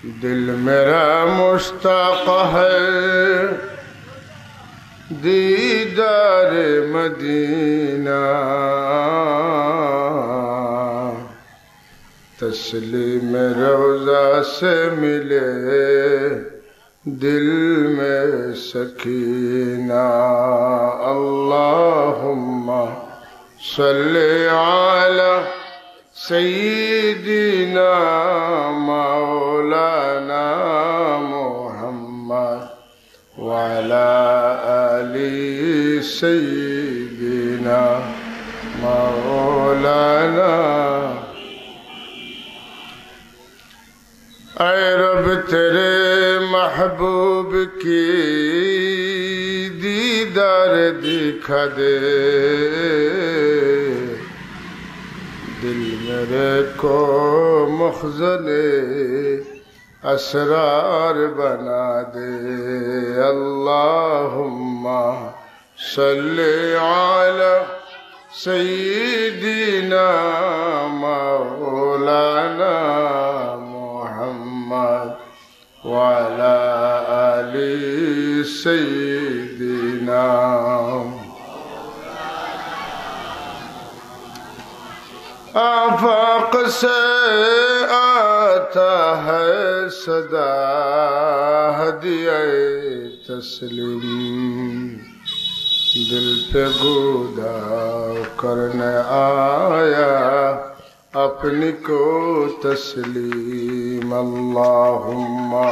दिल मेरा मुश्ताक है दीदार मदीना तस्लीम रोज़ा से मिले दिल में सकीना अल्लाहुम्मा सल्ली अला सय्यिदिना मौलाना मुहम्मद व अला आलि सय्यिदिना मौलाना। ऐ रब तेरे महबूब की दीदार दिखा दे दिल मेरे को मुखज़ने असरार बना दे अल्लाहुम्मा सल्ली अला सय्यिदिना मौलाना मुहम्मद व अला आलि सय्यिदिना। आफाक से आता है सदा हदिया तस्लीम दिल पे गुदा करने आया अपनी को तस्लीम अल्लाहुम्मा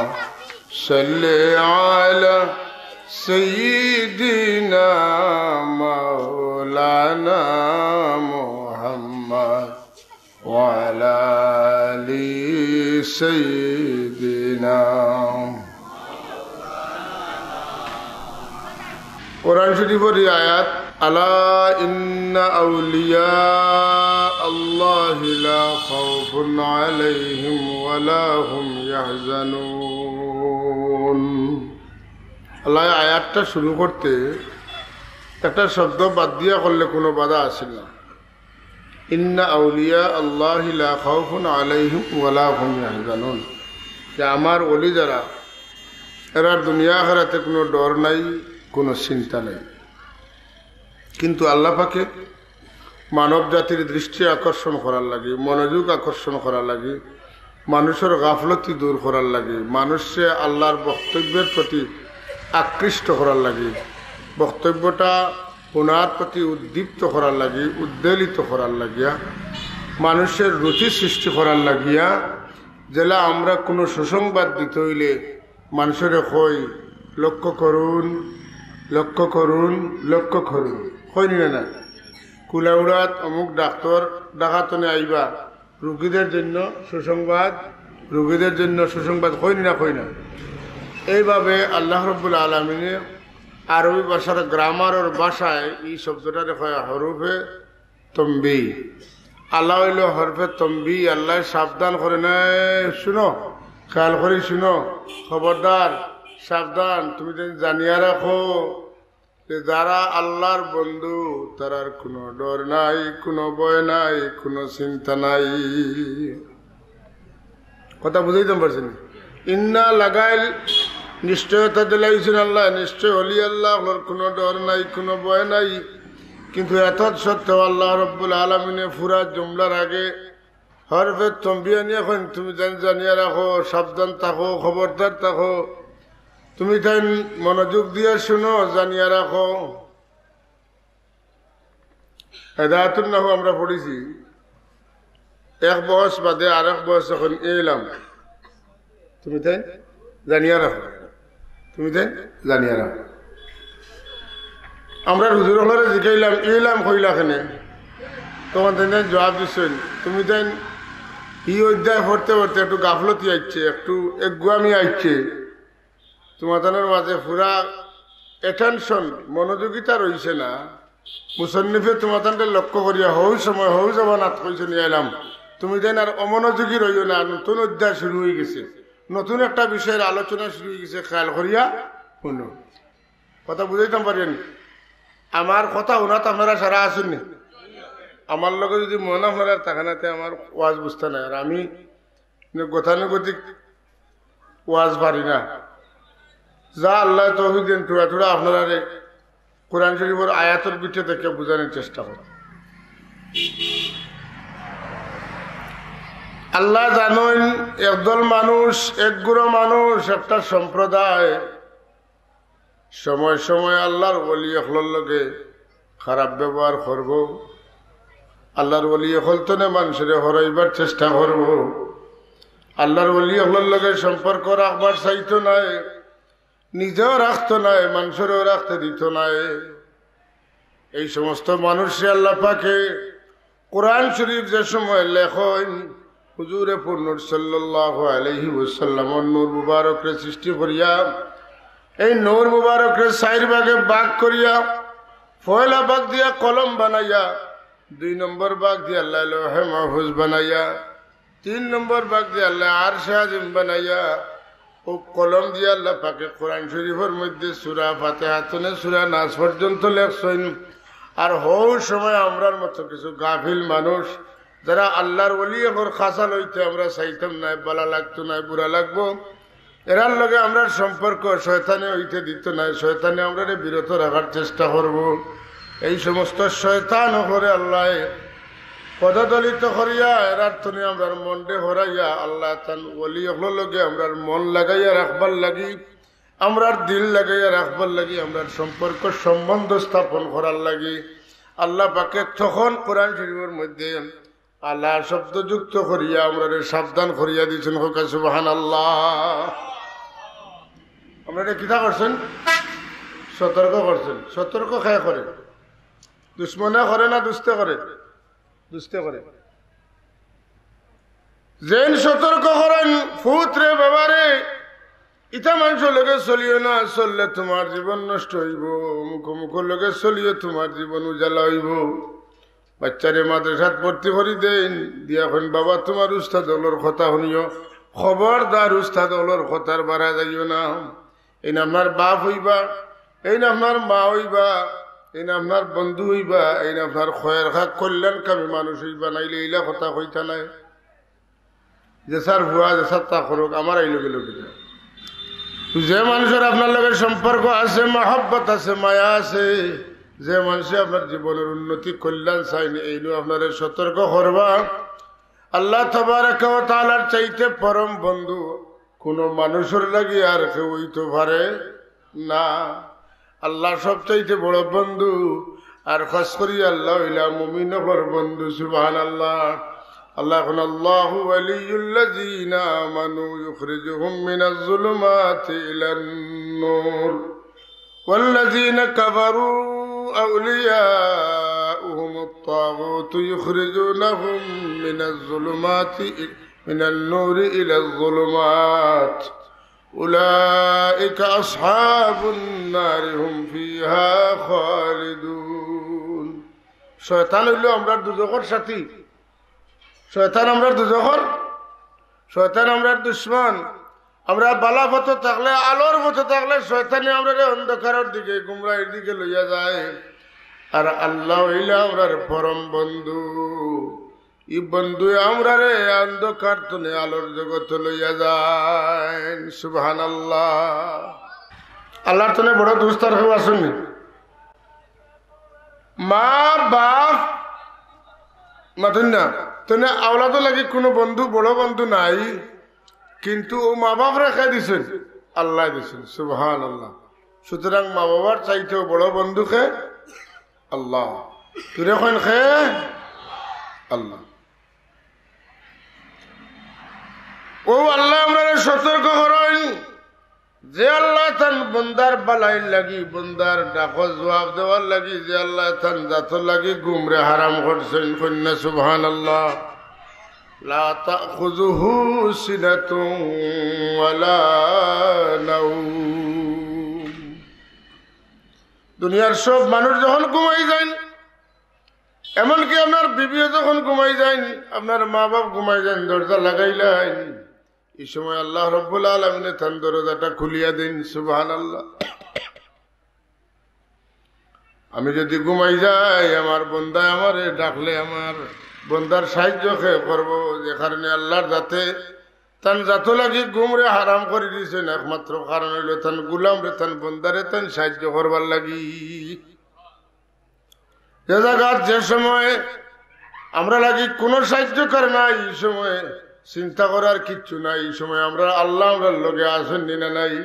सल्ली अला सय्यिदिना मौलाना मुहम्मद व अला आलि सय्यिदिना। कुरान शरीफर आयात अला इन्ना औलिया अल्लाहि ला खौफुन अलैहिम वला हुम यहज़ानुन। আল্লাহ আয়াতটা শুরু করতে একটা শব্দ বাদ দিয়া করলে কোনো বাধা আসে না। ইন্না আউলিয়া আল্লাহি লা খাউফুন আলাইহিম ওয়ালা হুম ইয়াহজানুন, যে আমার ওলি যারা এরা দুনিয়া আখিরাতে কোনো ডর নাই, কোনো চিন্তা নাই। কিন্তু আল্লাহ পাকে মানব জাতির দৃষ্টি আকর্ষণ করার লাগে, মনোযোগ আকর্ষণ করার লাগে, মানুষের গাফলতি দূর করার লাগে, মানুষকে আল্লাহর বক্তব্যের প্রতি আকৃষ্ট করার লাগে, বক্তব্যটা ওনার প্রতি উদ্দীপ্ত করার লাগে, উদ্বেলিত করার লাগিয়া, মানুষের রুচি সৃষ্টি করার লাগিয়া, যেটা আমরা কোনো সুসংবাদ দিতে হইলে মানুষের কই লক্ষ্য করুন লক্ষ্য করুন লক্ষ্য করুন, কইনি না কুলাউড়াত অমুক ডাক্তার ডাকাতনে আইবা রুগীদের জন্য সুসংবাদ, রুগীদের জন্য সুসংবাদ, কইনি না কই না। এইভাবে আল্লাহ রাব্বুল আলামিনে আরবি ভাষার গ্রামারের ভাষায় এই শব্দটা দেখা হরফে তম্বি। আল্লাহ হইল হরফে তম্বি, আল্লাহ সাবধান করে নেয়, শুনো খেয়াল করে শুনো, খবরদার সাবধান, তুমি জানিয়া রাখো যে যারা আল্লাহর বন্ধু তারার কোনো ডর নাই, কোনো ভয় নাই, কোনো চিন্তা নাই। কথা বুঝাইতে পারছেন? ইন্না লাগাইল নিশ্চয়তা দিলাইছেন আল্লাহ, নিশ্চয় হলি আল্লাহ, কোনো ডর নাই, কোনো ভয় নাই। কিন্তু এত সত্ত্বেও আল্লাহ রব্বুল আলমিনে ফুরা জুমলার আগে হরফে তম্বিয়া নিয়ে এখন তুমি জানিয়ে রাখো, সাবধান থাকো, খবরদার থাকো, তুমি তাই মনোযোগ দিয়ে শুনো, জানিয়ে রাখো। হেদায়াতুন নাহু আমরা পড়েছি, এক বয়স বাদে আর এক বয়স এখন এলাম, তুমি তাই জানিয়ে রাখো, তুমি তাই জানিয়ে রাখো। আমরা হুজুর হলরে জিকাইলাম ইলাম কইলা কেনে, তখন তাই জবাব দিচ্ছেন তুমি তাই ই অধ্যায় পড়তে পড়তে একটু গাফলতি আইছে, একটু একগুয়ামি আইছে, তোমাদের মাঝে পুরা অ্যাটেনশন মনোযোগিতা রয়েছে না। মুসন্নিফে তোমাদের লক্ষ্য করিয়া হৌ সময় হৌ জবানাত কইছে নিয়ে এলাম, তুমি তাই আর অমনোযোগী রইও না, নতুন অধ্যায় শুরু হয়ে গেছে, নতুন একটা বিষয়ের আলোচনা শুরু হয়ে গেছে, খেয়াল করিয়া শুনো। কথা বুঝাইতাম পারেন? আমার কথা ওনাত আপনারা সারা আসেননি, আমার লগে যদি মন আপনারা থাকেনাতে আমার ওয়াজ বুঝতে নাই। আর আমি গতানুগতিক ওয়াজ পারি না, যা আল্লাহ তৌফিক দেন থোড়া থোড়া আপনারা কোরআন শরীফের আয়াতের ভিতরে থেকে বোঝানোর চেষ্টা করেন। আল্লাহ জানেন একদল মানুষ, একগুড়ো মানুষ, একটা সম্প্রদায় সময় সময় আল্লাহর ওলি হলর লগে খারাপ ব্যবহার করব, আল্লাহর ওলি হলতনে মানুষের হরাইবার চেষ্টা করব, আল্লাহর ওলি হলর লগে সম্পর্ক রাখবার চাইতো নাই, নিজেও রাখতো নাই, মানুষেরও রাখতে দিত নাই। এই সমস্ত মানুষে আল্লাহ পাকে কোরআন শরীফ যে সময় লেখন হুজুরে পূর্ণর সাল্লাল্লাহু আলাইহি ওয়াসাল্লামর নূর মুবারকরে সৃষ্টি করিয়া এই নূর মুবারকরে চার ভাগে ভাগ করিয়া পয়লা ভাগ দিয়া কলম বানাইয়া, 2 নম্বর ভাগ দিয়া আল্লাহ লৌহে মাহফুজ বানাইয়া, 3 নম্বর ভাগ দিয়া আল্লাহ আরশে আজিম বানাইয়া ও কলম দিয়া আল্লাহ পাকে কোরআন শরীফের মধ্যে সূরা ফাতিহা থেকে সূরা নাস পর্যন্ত লেখছেন। আর হও সময় আমরার মতো কিছু গাফিল মানুষ যারা আল্লাহর ওলি এখন খাসা লইতে আমরা চাইতাম না, ভালো লাগতো না, বুড়া লাগবো, এরার লগে আমরা সম্পর্ক শয়তানে হইতে দিত না, শয়তানে আমরা বিরত রাখার চেষ্টা করব। এই সমস্ত শয়তান করে আল্লাহ পদদলিত করিয়া এরার তনে আমরা মনডে হরাইয়া আল্লাহ তান ওলি হল লগে আমরা মন লাগাইয়া রাখবার লাগি, আমরার দিল লাগাইয়া রাখবার লাগি, আমরার সম্পর্ক সম্বন্ধ স্থাপন করার লাগি আল্লাহ পাকে তখন কোরআন শরীফের মধ্যে আল্লাহ শব্দ যুক্ত করিয়া আমরা সাবধান করিয়া দিয়েছেন। হোক সুবহানাল্লাহ। আপনারা কিতা করছেন? সতর্ক করছেন। সতর্ক খায় করে, দুশ্মনে করে না দুস্তে করে? দুস্তে করে। যেন সতর্ক করেন ফুতরে বাবারে, ইটা মানুষের লগে চলিও না, চললে তোমার জীবন নষ্ট হইব, মুখোমুখের লগে চলিও তোমার জীবন উজালা হইব। বাচ্চারে মাদ্রাসাত ভর্তি করি দেন দিয়া এখন বাবা তোমার উস্তাদ হলর কথা শুনিও, খবরদার উস্তাদ হলর কথার বাড়া যাইও না। এই না আপনার বাপ হইবা, এই না আপনার মা হইবা, এই না আপনার বন্ধু হইবা, এই না আপনার খয়ের খাক কল্যাণকামী মানুষ হইবা, নাইলে এইলা কথা কইতা নাই যে স্যার ভুয়া যে স্যার তা করুক, আমার এই লোকে লোকে যে মানুষের আপনার লগে সম্পর্ক আছে, মহব্বত আছে, মায়া আছে, যে মানুষে আপনার জীবনের উন্নতি কল্যাণ চাইনি, এইগুলো আপনার সতর্ক করবা। আল্লাহ তাবারক ওয়া তাআলার চাইতে পরম বন্ধু কোন মানুষের লাগি আর কেউ হইতে পারে না। আল্লাহ সব চাইতে বড় বন্ধু, আর খাস করি আল্লাহ হইলা মুমিনের বন্ধু। সুবহানাল্লাহ। আল্লাহ এখন আল্লাহু ওয়ালিয়ুল্লাযীনা আমানু ইউখরিজুহুম মিনাজ যুলুমাতি ইলান নূর ওয়াল্লাযীনা কাফারু আউলিয়াউহুমুত তাগুতু ইউখরিজুনাহুম মিনাজ যুলুমাতি মিনান নূরি ইলাজ যুলুমাত উলাইকা আসহাবুন নার হুম ফিহা খালিদুন। শয়তান হইল আমরা দুজখের সাথী, শয়তান আমরা দুজখর, শয়তান আমরা দুশ্মন। আমরা বালা পথে থাকলে, আলোর পথে থাকলে শয়তানে আমরা অন্ধকারের দিকে গুমরাহির দিকে লইয়া যায়। আর আল্লাহ হইলা আমরার পরম বন্ধু, ই বন্ধু আমরা রে অন্ধকার তুলে আলোর জগৎ লইয়া যায়। সুবহানাল্লাহ। আল্লাহর তনে বড় দুস্তার কেউ আসুন। মা বাপ মাতুন না তেনে আওলাদও লাগি কোনো বন্ধু বড় বন্ধু নাই, কিন্তু ও মা বাপ রেখে দিছেন, আল্লাহ দিছেন। সুবহানাল্লাহ। সুতরাং মা বাবার চাইতেও বড় বন্ধু খে আল্লাহ। তুই এখন খে আল্লাহ। ও আল্লাহ আমরা সতর্ক করেন যে আল্লাহ তান বন্দার বালাই লাগি, বন্দার ডাক জবাব দেওয়ার লাগি, যে আল্লাহ তান জাত লাগি গুমরে হারাম করছেন। কন্যা সুবহানাল্লাহ। লা তাখুযুহু সিনাতুন ওয়ালা নাওম। দুনিয়ার সব মানুষ যখন ঘুমাই যায়, এমনকি আপনার বিবিও যখন ঘুমাই যায়, আপনার মা বাপ ঘুমাই যান, দরজা লাগাইলেন, এই সময় আল্লাহ রব্বুল আলামিন তার দরজাটা খুলিয়া দেন। সুবহানাল্লাহ। আমি যদি ঘুমাই যাই, আমার বন্দায় আমারে ডাকলে আমার বন্দার সাহায্য করব, যে কারণে আল্লাহর যাতে তান যত লাগি গুমরে হারাম করে দিয়েছেন একমাত্র কারণ হইল তান গুলাম রে তান বন্দারে তান সাহায্য করবার লাগি। যে জায়গার যে সময় আমরা লাগি কোনো সাহায্য করে না, এই সময় চিন্তা করার কিচ্ছু নাই, এই সময় আমরা আল্লাহ আমরার লগে আসেন না নাই।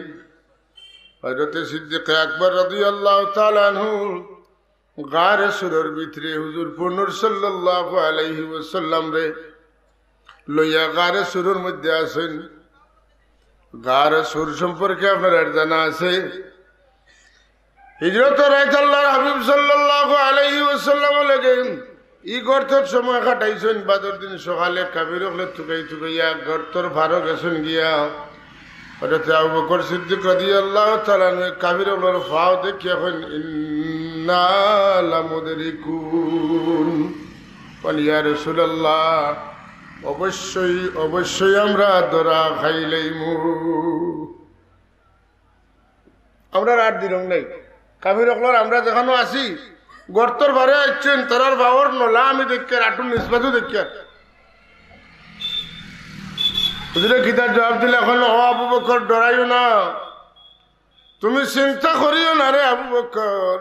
হযরতে সিদ্দিক আকবর রাদিয়াল্লাহু তাআলা আনহু গারে সুরের ভিতরে হুজুর পূর্ণর সাল্লাল্লাহু আলাইহি ওয়াসাল্লাম রে লইয়া গারে সুরের মধ্যে আছেন। গারে সুর সম্পর্কে আপনার জানা আছে। হিজরতের রাত আল্লাহর হাবিব সাল্লাল্লাহু আলাইহি ওয়াসাল্লাম লাগে ই গর্তর সময় কাটাইছেন। বাদর দিন সকালে কাবির হলে থুকাই থুকাইয়া গর্তর ভারো গেছেন গিয়া হযরত আবু বকর সিদ্দিক রাদিয়াল্লাহু তাআলা কাবির হলের ফাও দেখিয়া কইন ইন্না লামুদরিকুন, ইয়া রাসূলুল্লাহ অবশ্যই অবশ্যই আমরা ধরা খাইলেইমু। আমরা আর দিরং নাই কাবির হলর আমরা যেখানে আছি গর্তর ভারে আসছেন তারার বাবর নলা আমি দেখি আটুন নিসবাতও দেখি। গীতার জবাব দিলে এখন ও আবু বকর ডরাইও না, তুমি চিন্তা করিও না রে আবু বকর,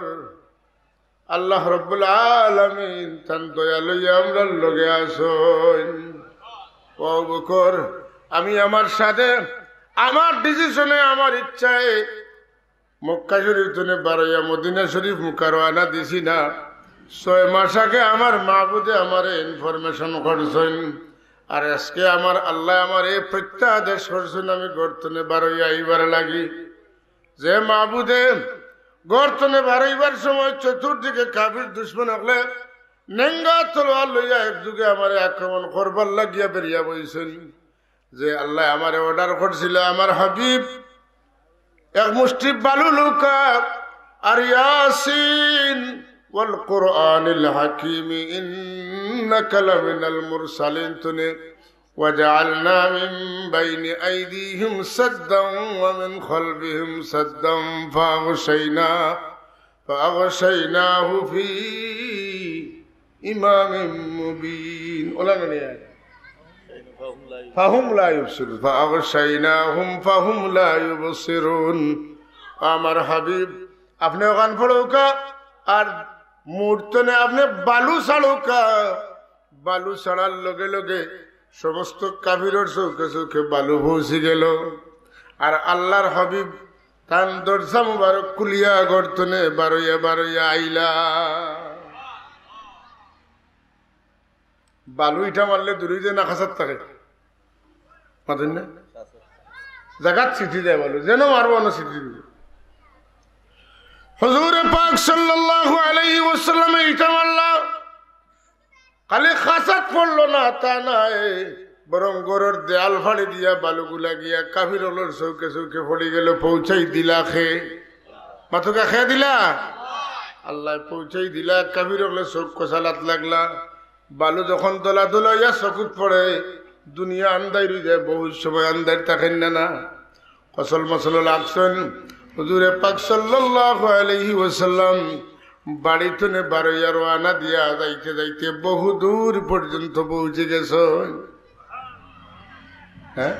আল্লাহ রাব্বুল আলামিন তান দয়া লইয়া আমরা লগে আসেন। ও আবু বকর আমি আমার সাথে আমার ডিসিশনে আমার ইচ্ছায় মক্কা শরীফ থেকে বারোয়া মদিনা শরীফ মুকারওয়ানা দিছি না। 6 মাস আগে আমার মাহবুদে আমার ইনফরমেশন করছেন, আর আজকে আমার আল্লাহ আমার এই প্রত্যাদেশ করছেন আমি গর্তনে বারোয়া আইবার লাগি। যে মাহবুদে গর্তনে বারোইবার সময় চতুর্দিকে কাফির দুশ্মন হলে নেঙ্গা তলোয়ার লইয়া এক যুগে আমার আক্রমণ করবার লাগিয়া বেরিয়া বইছেন। যে আল্লাহ আমার অর্ডার করছিল আমার হাবিব এক মুষ্টি বালু লুকা আর ইয়াসিন ওয়াল কুরআনিল হাকিম ইন্নাকা লামিনাল মুরসালিন তুনে ওয়াজআলনা মিন বাইনি আইদিহিম সাদ্দান ওয়া মিন খালফিহিম সাদ্দান ফাগশাইনাহু ফি ইমামিন মুবিন। ওলা মানে ফাহুম লা ইবসিরুন ফাগশাইনাহুম ফাহুম লা ইবসিরুন। আমার হাবিব আপনি ওখান পড়ৌকা আর মুহূর্তনে আপনি বালু ছাড়ৌকা, বালু ছাড়ার লগে লগে সমস্ত কাফিরের চৌকে চৌকে বালু পৌঁছে গেল। আর আল্লাহর হাবিব তান দরজা মুবারক কুলিয়া গর্তনে বারোয়া বারোয়া আইলা। বালু ইটা মারলে দূরে যে না খাসার থাকে মাতুন না জাগাত চিঠি দেয় বালু যেন মারবো না চিঠি দিবে। হুজুর পাক সাল্লাল্লাহু আলাইহি ওয়াসাল্লাম ইটা মারলা খালি খাসাত পড়লো না তা নাই, বরং গরুর দেয়াল ফাড়ি দিয়া বালুগুলা গিয়া কাফির হলোর চৌকে চৌকে পড়ে গেল। পৌঁছাই দিলা খে মাথুকা খেয়ে দিলা আল্লাহ পৌঁছাই দিলা। কাফির হলে চোখ কষালাত লাগলা। বালু যখন দোলা দোলা ইয়া চকুত পড়ে দুনিয়া আন্দাই রয়ে যায়, বহুত সময় আন্দার থাকেন না ফসল মসল লাগছেন। হুজুরে পাক সাল্লাল্লাহু আলাইহি ওয়াসাল্লাম বাড়িতে বারোয়া রওনা দিয়া যাইতে যাইতে বহু দূর পর্যন্ত পৌঁছে গেছেন। হ্যাঁ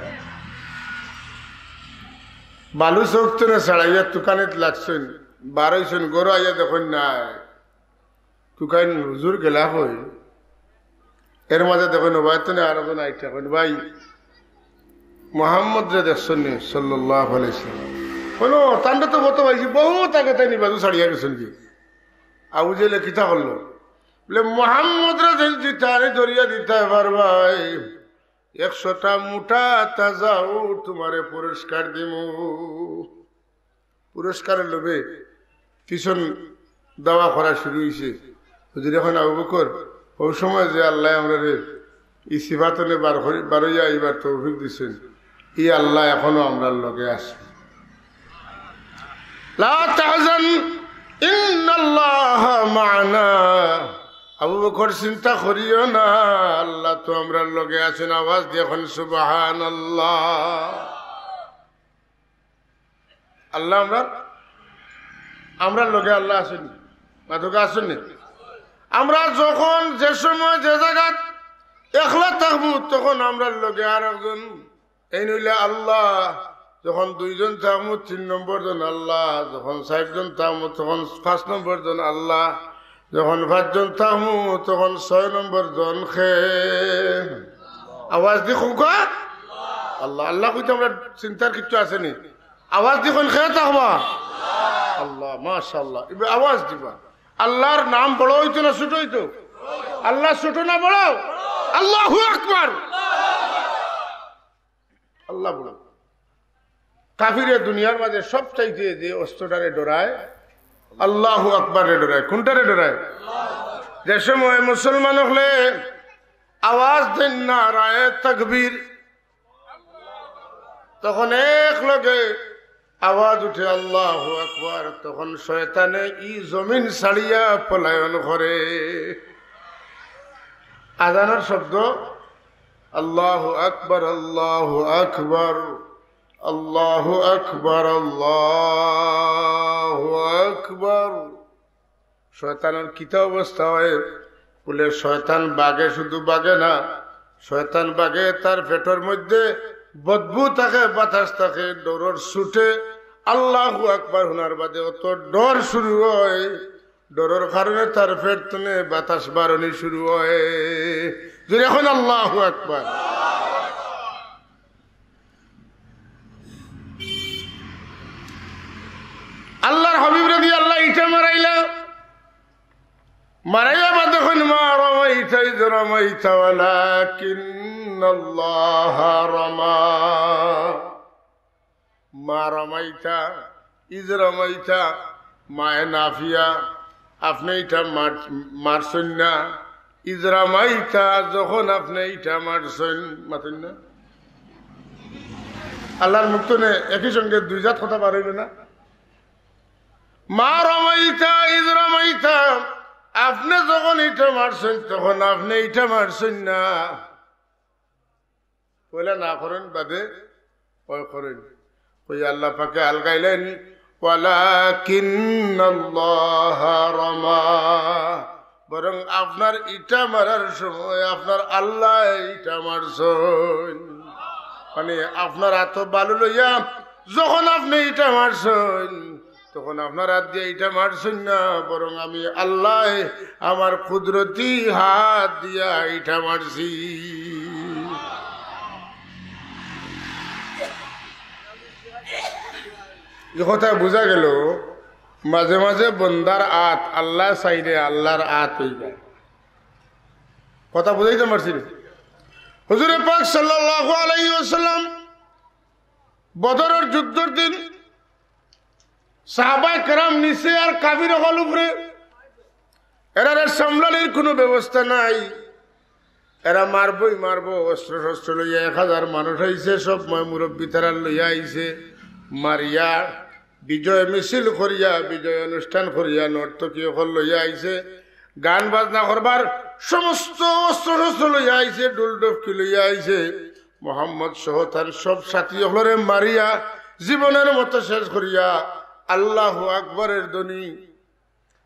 বালু চৌক তো ছাড়াইয়া দোকানে লাগছেন, বারোইছেন গরু আইয়া দেখুন নাই দোকান হুজুর গেলা হই। এর মাঝে দেখুন ভাই তো আরো জন আইটা ভাই মোহাম্মদ রে দেখছেন সাল্লাল্লাহু আলাইহি ওয়াসাল্লাম কোনো তান্ডা তো মতো পাইছি বহুত আগে তাই নি বাজু ছাড়িয়া গেছেন কি আবু জেলে কিতা করলো বলে মোহাম্মদ রে দিতে ধরিয়া দিতে পারবাই 100টা মুঠা তাজা উট তোমারে পুরস্কার দিমু। পুরস্কারের লোভে পিছন দাওয়া করা শুরু হয়েছে। হুজুর এখন আবু বকর ওই সময় যে আল্লাহ আমরা এই সিফাতনে বারোয়া এইবার তৌফিক দিচ্ছেন, এই আল্লাহ এখনো আমরা লগে আছে। লা তাহজান ইন্নাল্লাহা মা'না, আবু বকর চিন্তা করিও না, আল্লাহ তো আমরা লগে আছেন। আওয়াজ দিয়ে এখন সুবহানাল্লাহ। আল্লাহ আমরা লগে আল্লাহ আছেন, মাথুকা আছেন। আমরা যখন যে সময় যে জায়গা একলা থাকবো তখন আমরা লগে আর একজন এই নইলে আল্লাহ যখন দুইজন থাকবো 3 নম্বর জন আল্লাহ, যখন 4 জন থাকবো তখন 5 নম্বর জন আল্লাহ, যখন 5 জন থাকবো তখন 6 নম্বর জন খে। আওয়াজ দি খুকা আল্লাহ আল্লাহ কইতে আমরা চিন্তার কিছু আসেনি। আওয়াজ দি কোন খেয়ে থাকবা আল্লাহ মাশাআল্লাহ। এবার আওয়াজ দিবা। আল্লাহর নাম বড় হইতো না ছোট হইতো? আল্লাহ ছোট না বড়? আল্লাহু আকবার। আল্লাহ বড়। কাফিরে দুনিয়ার মাঝে সবচাইতে যে অস্ত্রটারে ডরায় আল্লাহু আকবারে ডরায়। কোনটারে ডরায়? যে সময় মুসলমান হলে আওয়াজ দেন না রায়ে তাকবীর, তখন এক লগে আওয়াজ উঠে আল্লাহু আকবার, তখন শয়তানে ই জমিন ছাড়িয়া পলায়ন করে। আজানের শব্দ আল্লাহু আকবার আল্লাহু আকবার আল্লাহু আকবার আল্লাহু আকবার। শয়তানের কিতা অবস্থা হয় বলে, শয়তান বাগে শুধু বাগে না, শয়তান বাগে তার পেটের মধ্যে বদবু থাকে, বাতাস থাকে, ডরর ছুটে। আল্লাহু আকবার শোনার বাদে অত ডর শুরু হয়, ডরের কারণে তার পেট তনে বাতাস বারণি শুরু হয়। যদি এখন আল্লাহু আকবার। আল্লাহর হাবিব রাদি আল্লাহ ইটা মারাইলা, মারাইয়া বাদ এখন মা রমাইতা ইয রমাইতা ওয়ালাকিন্নাল্লাহ রমা। মা রমাইতা ইয রমাইতা, মায়ে নাফিয়া আপনি এটা মারছেন না, ইয রমাইতা যখন আপনি এটা মারছেন। মাতেন না আল্লাহর মুখ নে একই সঙ্গে দুই জাত কথা বার হইল না। মা রমাইতা ইয রমাইতা, আপনি যখন এটা মারছেন তখন আপনি এটা মারছেন না। বলে না করেন বাদে ওই করেন। ওই আল্লাহ পাকে আলগাইলেন ওয়ালাকিন্নাল্লাহ রমা, বরং আপনার ইটা মারার সময় আপনার আল্লাহ ইটা মারছেন। মানে আপনার এত বালু লইয়া যখন আপনি ইটা মারছেন তখন আপনার হাত দিয়ে ইটা মারছেন না, বরং আমি আল্লাহ আমার কুদরতি হাত দিয়া ইটা মারছি। এ কথা বোঝা গেল মাঝে মাঝে বন্দার আত আল্লাহ চাইলে আল্লাহর আত হয়ে যায়। কথা বুঝাইতে পারছি? হুজুর পাক সাল্লাল্লাহু আলাইহি ওয়াসাল্লাম বদরের যুদ্ধের দিন সাহাবায়ে কেরাম নিচে আর কাফির হল উপরে, এরা সামলালির কোনো ব্যবস্থা নাই। এরা মারবই মারবো, অস্ত্র শস্ত্র লইয়া 1000 মানুষ আইছে, সব মুরব্বী তারা লইয়া আইছে। মারিয়া বিজয় মিছিল করিয়া, বিজয় অনুষ্ঠান করিয়া নর্তকী হল লইয়া আইছে, গান বাজনা করবার সমস্ত অস্ত্র শস্ত্র লইয়া আইছে, ডোল ডফকি লইয়া আইছে। মোহাম্মদ সহ তার সব সাথী হলরে মারিয়া জীবনের মতো শেষ করিয়া আল্লাহু আকবরের ধ্বনি,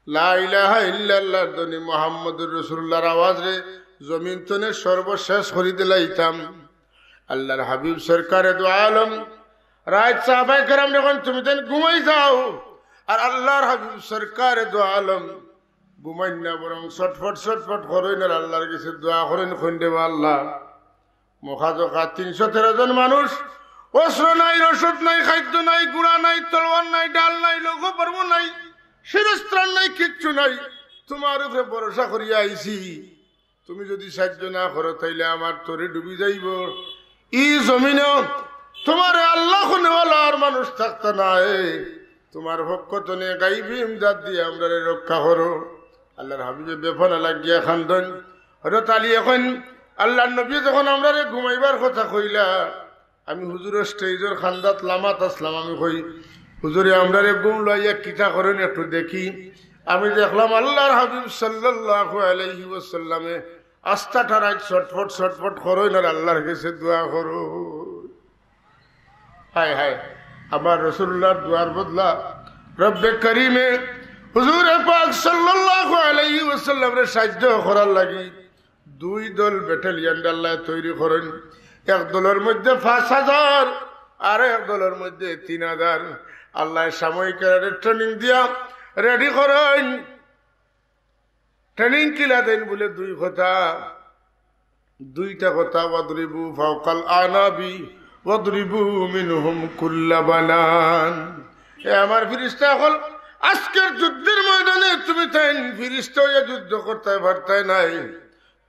লা ইলাহা ইল্লাল্লাহর ধ্বনি, মুহাম্মদুর রাসূলুল্লাহর আওয়াজ রে জমিন তনে সর্বশেষ করে দিলাইতাম। আল্লাহর হাবিব সরকারে দু আলম রাত সাহাবায়ে কেরাম যখন তুমি তেন ঘুমাই যাও, আর আল্লাহর হাবিব সরকারে দু আলম ঘুমাই না, বরং ছটফট ছটফট করেন আর আল্লাহর কাছে দোয়া করেন, খন্ডে আল্লাহ মুখাজোখা 313 জন মানুষ, অস্ত্র নাই, রসদ নাই, খাদ্য নাই, গুড়া নাই, তলোয়ার নাই, ডাল নাই, লৌহ পর্ব নাই, শিরস্ত্রাণ নাই, কিচ্ছু নাই, তোমার উপরে ভরসা করিয়া আইছি। তুমি যদি সাহায্য না করো তাইলে আমার তরে ডুবি যাইব। ই জমিনে তোমার আল্লাহ নেওয়ালার মানুষ থাকতো না, তোমার পক্ষ তনে গাইবি ইমদাদ দিয়ে আমরা রক্ষা করো। আল্লাহর হাবিবে বেফনা লাগিয়া খান্দন হঠাৎ আলী এখন আল্লাহর নবী যখন আমরা ঘুমাইবার কথা কইলা, আমি হুজুরের স্টেজের খান্দাত লামাত আসলাম। আমি কই হুজুরে আমরা ঘুম লইয়া কিতা করেন একটু দেখি। আমি দেখলাম আল্লাহর হাবিব সাল্লাল্লাহু আলাইহি ওয়াসাল্লামে আস্থাটা রাত ছটফট ছটফট করেন আর আল্লাহর কাছে দোয়া করো। হায় হায়, আবার রাসূলুল্লাহর দোয়ার বদলা রব্বে করিমে হুজুর পাক সাল্লাল্লাহু আলাইহি ওয়াসাল্লামের সাহায্য করার লাগি 2 দল ব্যাটালিয়ন আল্লাহ তৈরি করেন। এক দলের মধ্যে 5,000 আর এক দলের মধ্যে 3,000। আল্লাহ সাময়িক ট্রেনিং দিয়া রেডি করেন। ট্রেনিং কিলা দেন বলে দুইটা কথা ওয়াদরিবু ফাওকাল আনাবি ওয়াদরিবু মিনহুম কুল্লা বানান। এ আমার ফেরেশতা হল, আজকের যুদ্ধের ময়দানে তুমি তাই ফেরেশতা হয়ে যুদ্ধ করতে পারতে নাই।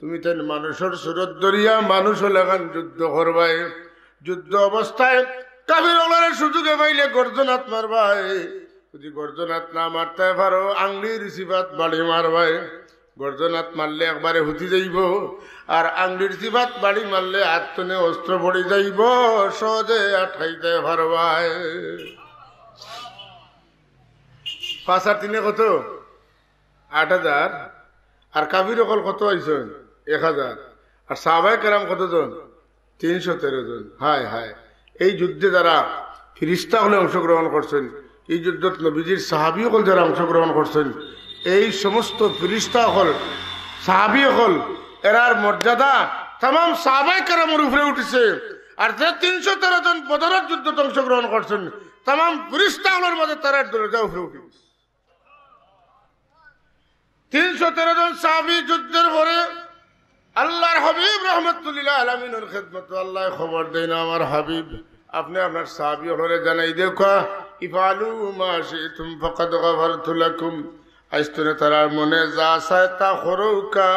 তুমি তাই মানুষের সুরত দরিয়া মানুষ লাগান যুদ্ধ করবাই। যুদ্ধ অবস্থায় কাফির ওলারে সুযোগে পাইলে গর্জনাত মারবাই। যদি গর্জনাত না মারতে পারো আঙ্গুলির সিফাত বাড়ি মারবাই। গর্জনাত মারলে একবারে হুতি যাইব, আর আঙ্গুলির সিফাত বাড়ি মারলে আত্মনে অস্ত্র পড়ে যাইব, সহজে আঠাইতে পারবাই। 5 আর 3 কত? 8,000। আর কাফির অকল কত আইসন? 1,000। আর সাহাবায়ে কেরাম কতজন? 313 জন। হায় হায়, এই যুদ্ধে যারা ফেরেশতা হলে অংশগ্রহণ করছেন, এই যুদ্ধত নবীজির সাহাবী হল যারা অংশগ্রহণ করছেন, এই সমস্ত ফেরেশতা হল সাহাবী হল, এরার মর্যাদা তাম সাহাবায়ে কেরামের উপরে উঠেছে। আর যে 313 জন বদরের যুদ্ধত অংশগ্রহণ করছেন, তাম ফেরেশতা হলের মধ্যে তার দরজা উপরে উঠে গেছে। 313 জন সাহাবী যুদ্ধের পরে আল্লাহর হাবিব রাহমাতুল্লিল আলামিনের খিদমত আল্লাহ খবর দেন, আমার হাবিব আপনি আপনার সাহাবী হলে জানাই দেখা, ইফআলু মা শিতুম ফাকাদ গফারতু লাকুম। আইস্তনে তারার মনে যা চায় তা করুকা,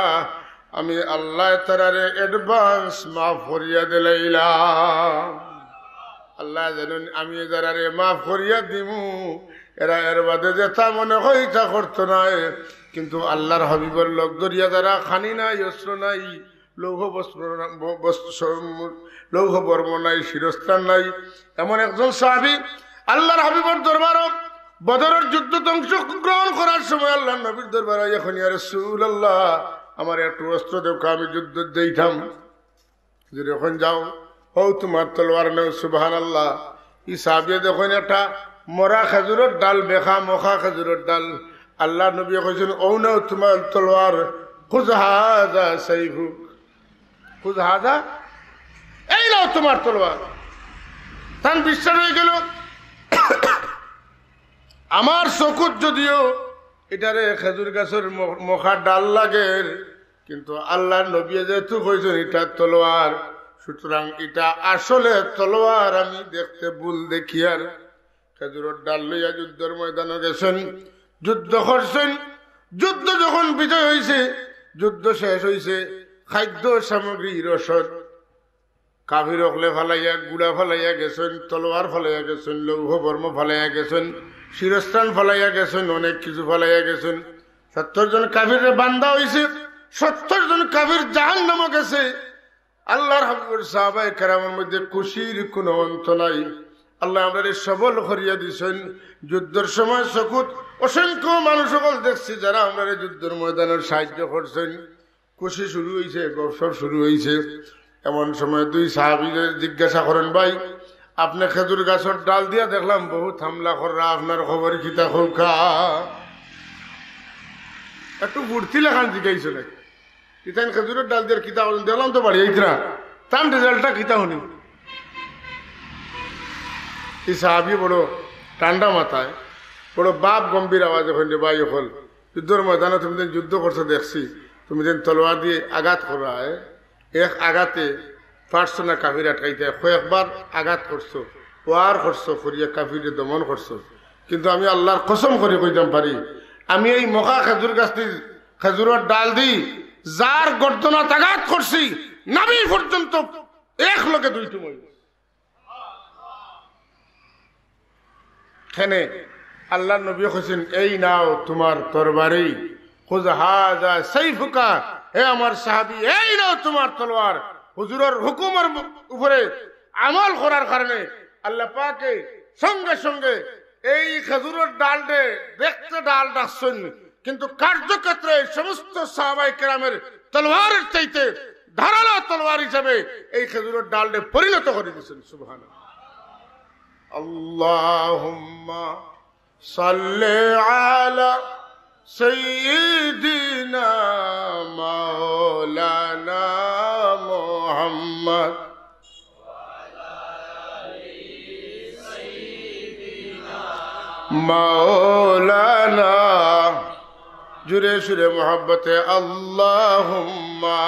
আমি আল্লাহ তারারে অ্যাডভান্স মাফ করিয়া দিলাইলাম। আল্লাহ জানেন আমি যারারে মাফ করিয়া দিমু, এরা এর বাদে যেটা মনে হয় তা করতো নাই। কিন্তু আল্লাহর হাবিবের লোক দরিয়া যারা খানি নাই, অস্ত্র নাই, লৌহ বর্ম নাই, শিরস্ত্রাণ নাই, এমন একজন সাহাবী আল্লাহর হাবিবের দরবার বদরের যুদ্ধ অংশগ্রহণ করার সময় আল্লাহ নবীর দরবার এখন ইয়া রাসূলুল্লাহ আমার একটু অস্ত্র দেখা, আমি যুদ্ধ দিতাম। যদি এখন যাও ও তোমার তলোয়ার নেও। সুবহানাল্লাহ। এই সাহাবী দেখুন একটা মরা খেজুরের ডাল, বেখা মখা খেজুরের ডাল। আল্লাহ নবী কইছেন ও নাও তোমার তলোয়ার, খুয হাযা সাইফুক, খুয হাযা, এই নাও তোমার তলোয়ার। তান বিশ্বাস হয়ে গেল আমার চকুত যদিও এটারে খেজুর গাছের মখা ডাল লাগে, কিন্তু আল্লাহ নবী যেহেতু কইছেন এটা তলোয়ার, সুতরাং এটা আসলে তলোয়ার। আমি দেখতে ভুল দেখি আর খেজুরের ডাল লইয়া যুদ্ধের ময়দানে গেছেন, যুদ্ধ করছেন। যুদ্ধ যখন বিজয় হয়েছে, যুদ্ধ শেষ হয়েছে, খাদ্য সামগ্রী রসদ কাফির অকলে ফালাইয়া, গুড়া ফালাইয়া গেছেন, তলোয়ার ফালাইয়া গেছেন, লৌহ বর্ম ফালাইয়া গেছেন, শিরস্ত্রাণ ফালাইয়া গেছেন, অনেক কিছু ফালাইয়া গেছেন। 70 জন কাফিরে বান্দা হয়েছে, 70 জন কাফির জাহান্নামে গেছে। আল্লাহর হাবিবের সাহাবায়ে কেরামের মধ্যে খুশির কোনো অন্ত নাই। আল্লাহ আমাদের সবল করিয়া দিয়েছেন। যুদ্ধের সময় চকুত অসংখ্য মানুষ সকল দেখছি যারা আমাদের যুদ্ধের ময়দানের সাহায্য করছেন। খুশি শুরু হয়েছে, গৌসব শুরু হয়েছে। এমন সময় 2 সাহাবীদের জিজ্ঞাসা করেন, ভাই আপনি খেজুর গাছের ডাল দিয়া দেখলাম বহুত হামলা করা, আপনার খবর কিতা খোকা? একটু ফুর্তি লেখান জিজ্ঞাসা নাকি কিতান খেজুরের ডাল দিয়ে কিতা দেখলাম তো বাড়ি এইতরা তান রেজাল্টটা কিতা শুনি। এই সাহাবী বড় ঠান্ডা মাথায়, বড় বাপ গম্ভীর আওয়াজে কইলে, ভাই হল যুদ্ধের ময়দানে তুমি যেন যুদ্ধ করছো দেখছি, তুমি যেন তলোয়ার দিয়ে আঘাত করা, এক আঘাতে পারছো না কাফির আটকাইতে, কয়েকবার আঘাত করছো, ওয়ার করছো, করিয়া কাফিরে দমন করছো। কিন্তু আমি আল্লাহর কসম করে কইতাম পারি, আমি এই মখা খেজুর গাছটি খেজুরের ডাল দিই যার গর্দনাত আঘাত করছি, নাবি পর্যন্ত এক লোকে 2টি মই। খেনে আল্লাহ নবী কইছেন, এই নাও তোমার তরবারি, খুয হাযা সাইফুকা, হে আমার সাহাবী এই নাও তোমার তলোয়ার। হুজুরের হুকুমের উপরে আমল করার কারণে আল্লাহ পাকে সঙ্গে সঙ্গে এই খেজুরের ডালটে দেখতে ডাল ডাকছেন, কিন্তু কার্যক্ষেত্রে সমস্ত সাহাবায়ে কেরামের তলোয়ারের চাইতে ধারালো তলোয়ার হিসাবে এই খেজুরের ডালটে পরিণত করে দিয়েছেন। সুবহানাল্লাহ। আল্লাহুম্মা সাল্লি আলা সাইয়্যিদিনা মাওলানা মুহাম্মদ मौलाना जुरे शुरे मोहब्बत अल्लाहुम्मा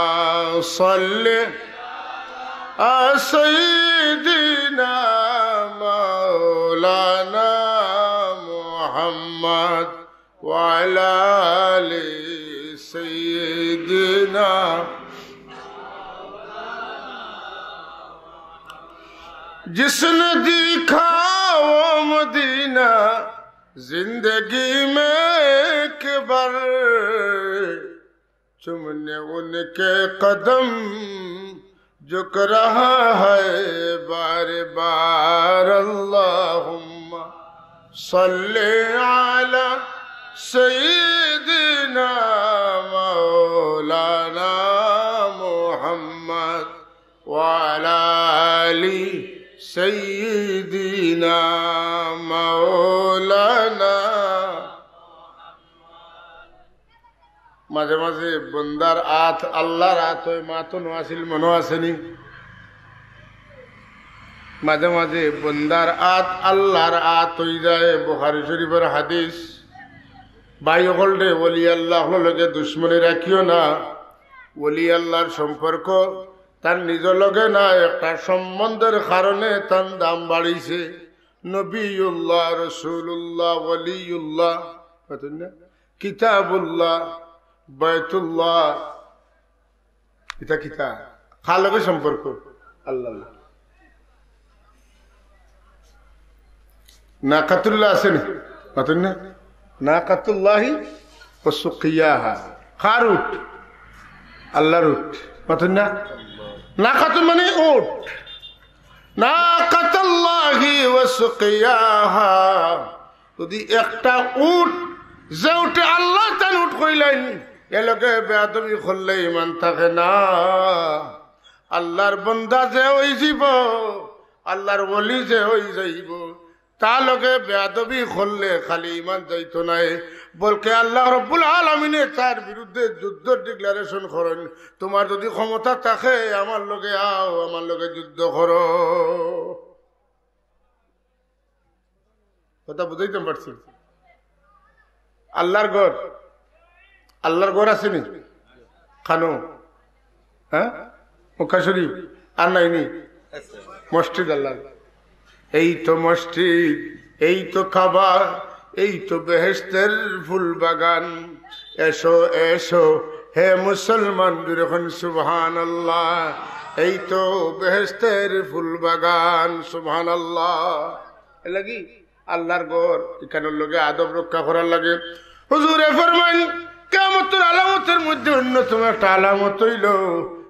सल्ले सय्यिदिना मौलाना मुहम्मद व अला आलि सय्यिदिना। जिसने दिखा वो मदीना जिंदगी में एक बार, चुमने उनके कदम झुक रहा है बार बार। अल्लाहुम्मा सल्ले अला सय्यिदिना मौलाना मुहम्मद व अला आलि सय्यिदिना मौलाना। মাঝে মাঝে বন্দার আত আল্লাহর আত হয়, মা তো নোয়াছিল মনে আসেনি। মাঝে মাঝে বন্দার আত আল্লাহর আত হয়ে যায়। বুখারী শরীফের হাদিস। ভাই হলরে ওলি আল্লাহ লগে দুশ্মনী রাখিও না। ওলি আল্লাহর সম্পর্ক তার নিজ লগে না, একটা সম্বন্ধের কারণে তার দাম বাড়িছে। নবিউল্লাহ, রসুল্লাহ, ওলিউল্লাহ, কিতাবুল্লাহ, বাইতুল্লাহ, এটা কিতা কার লগে সম্পর্ক? আল্লাহ। নাকাতুল্লাহ আসেনি না? নাকাতুল্লাহি ওয়া সুকিয়াহা, কার উট? আল্লাহর উট, পাতেন না? নাকাতুল মানে উট। নাকাতুল্লাহি ওয়া সুকিয়াহা, যদি একটা উট যে উঠে আল্লাহ তার উট কইলেন, এলোকে বেয়াদবি করলে ইমান থাকে না। আল্লাহর বান্দা যে হই যাব, আল্লাহর ওলি যে হই যাইব, তা লোকে বেয়াদবি করলে খালি ইমান যাইতো নাই, বলকে আল্লাহ রব্বুল আলামিনে তার বিরুদ্ধে যুদ্ধ ডিক্লারেশন করেন। তোমার যদি ক্ষমতা থাকে আমার লগে আও, আমার লগে যুদ্ধ করো। কথা বুঝাইতে পারছি? আল্লাহর ঘর, আল্লাহর ঘর আসেনি খানো? হ্যাঁ, মক্কা শরীফ আর নাইনি? মসজিদ আল্লাহর। এই তো মসজিদ, এই তো কাবা, এই তো বেহেশতের ফুল বাগান। এসো এসো হে মুসলমান, যখন সুবহানাল্লাহ। এই তো বেহেশতের ফুল বাগান, সুবহানাল্লাহ। এ লাগি আল্লাহর ঘর, এখানের লগে আদব রক্ষা করার লাগে। হুজুরে ফরমান কিয়ামতের আলামতের মধ্যে অন্যতম একটা আলামত হইল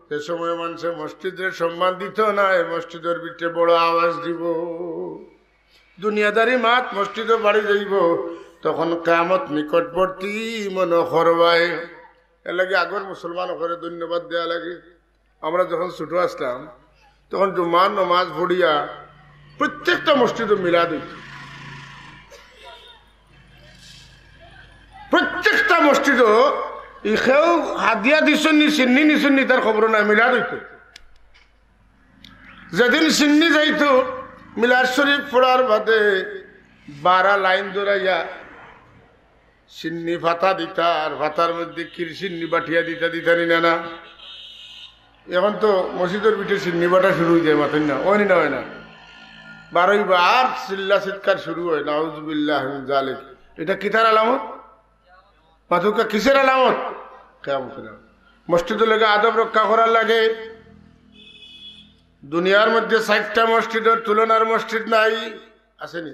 যে সময় মানুষের মসজিদের সম্মান দিত না, মসজিদের ভিতরে বড় আওয়াজ দিব। দুনিয়াদারি মাত মসজিদে বাড়ি যাইব, তখন কিয়ামত নিকটবর্তী মনে করবায়। এর লাগে আগর মুসলমান করে ধন্যবাদ দেওয়া লাগে। আমরা যখন ছোট আসলাম তখন জুমার নামাজ পড়িয়া প্রত্যেকটা মসজিদে মিলাদ হইত। প্রত্যেকটা মসজিদও ইখেও হাদিয়া দিছন্নি, সিন্নি নিছন্নি, তার খবর নাই, মিলাদ হইত। যেদিন সিন্নি যাইত মিলাদ শরীফ পড়ার বাদে 12 লাইন দৌড়াইয়া সিন্নি ফাতা দিতা, আর ফাতার মধ্যে ক্ষীর সিন্নি বাটিয়া দিতা, দিতানি না। এখন তো মসজিদের পিঠে সিন্নি বাটা শুরু হয়ে যায়, মাথেন না? ওই না, হয় না? 12 বার চিল্লা চিৎকার শুরু হয়, নাউজুবিল্লাহ মিন যালিক। এটা কিতার আলামত? মাথুকা কিসের আলামত? কিয়ামতের আলামত। মসজিদের লাগে আদব রক্ষা করার লাগে। দুনিয়ার মধ্যে 60টা মসজিদের তুলনার মসজিদ নাই, আসেনি?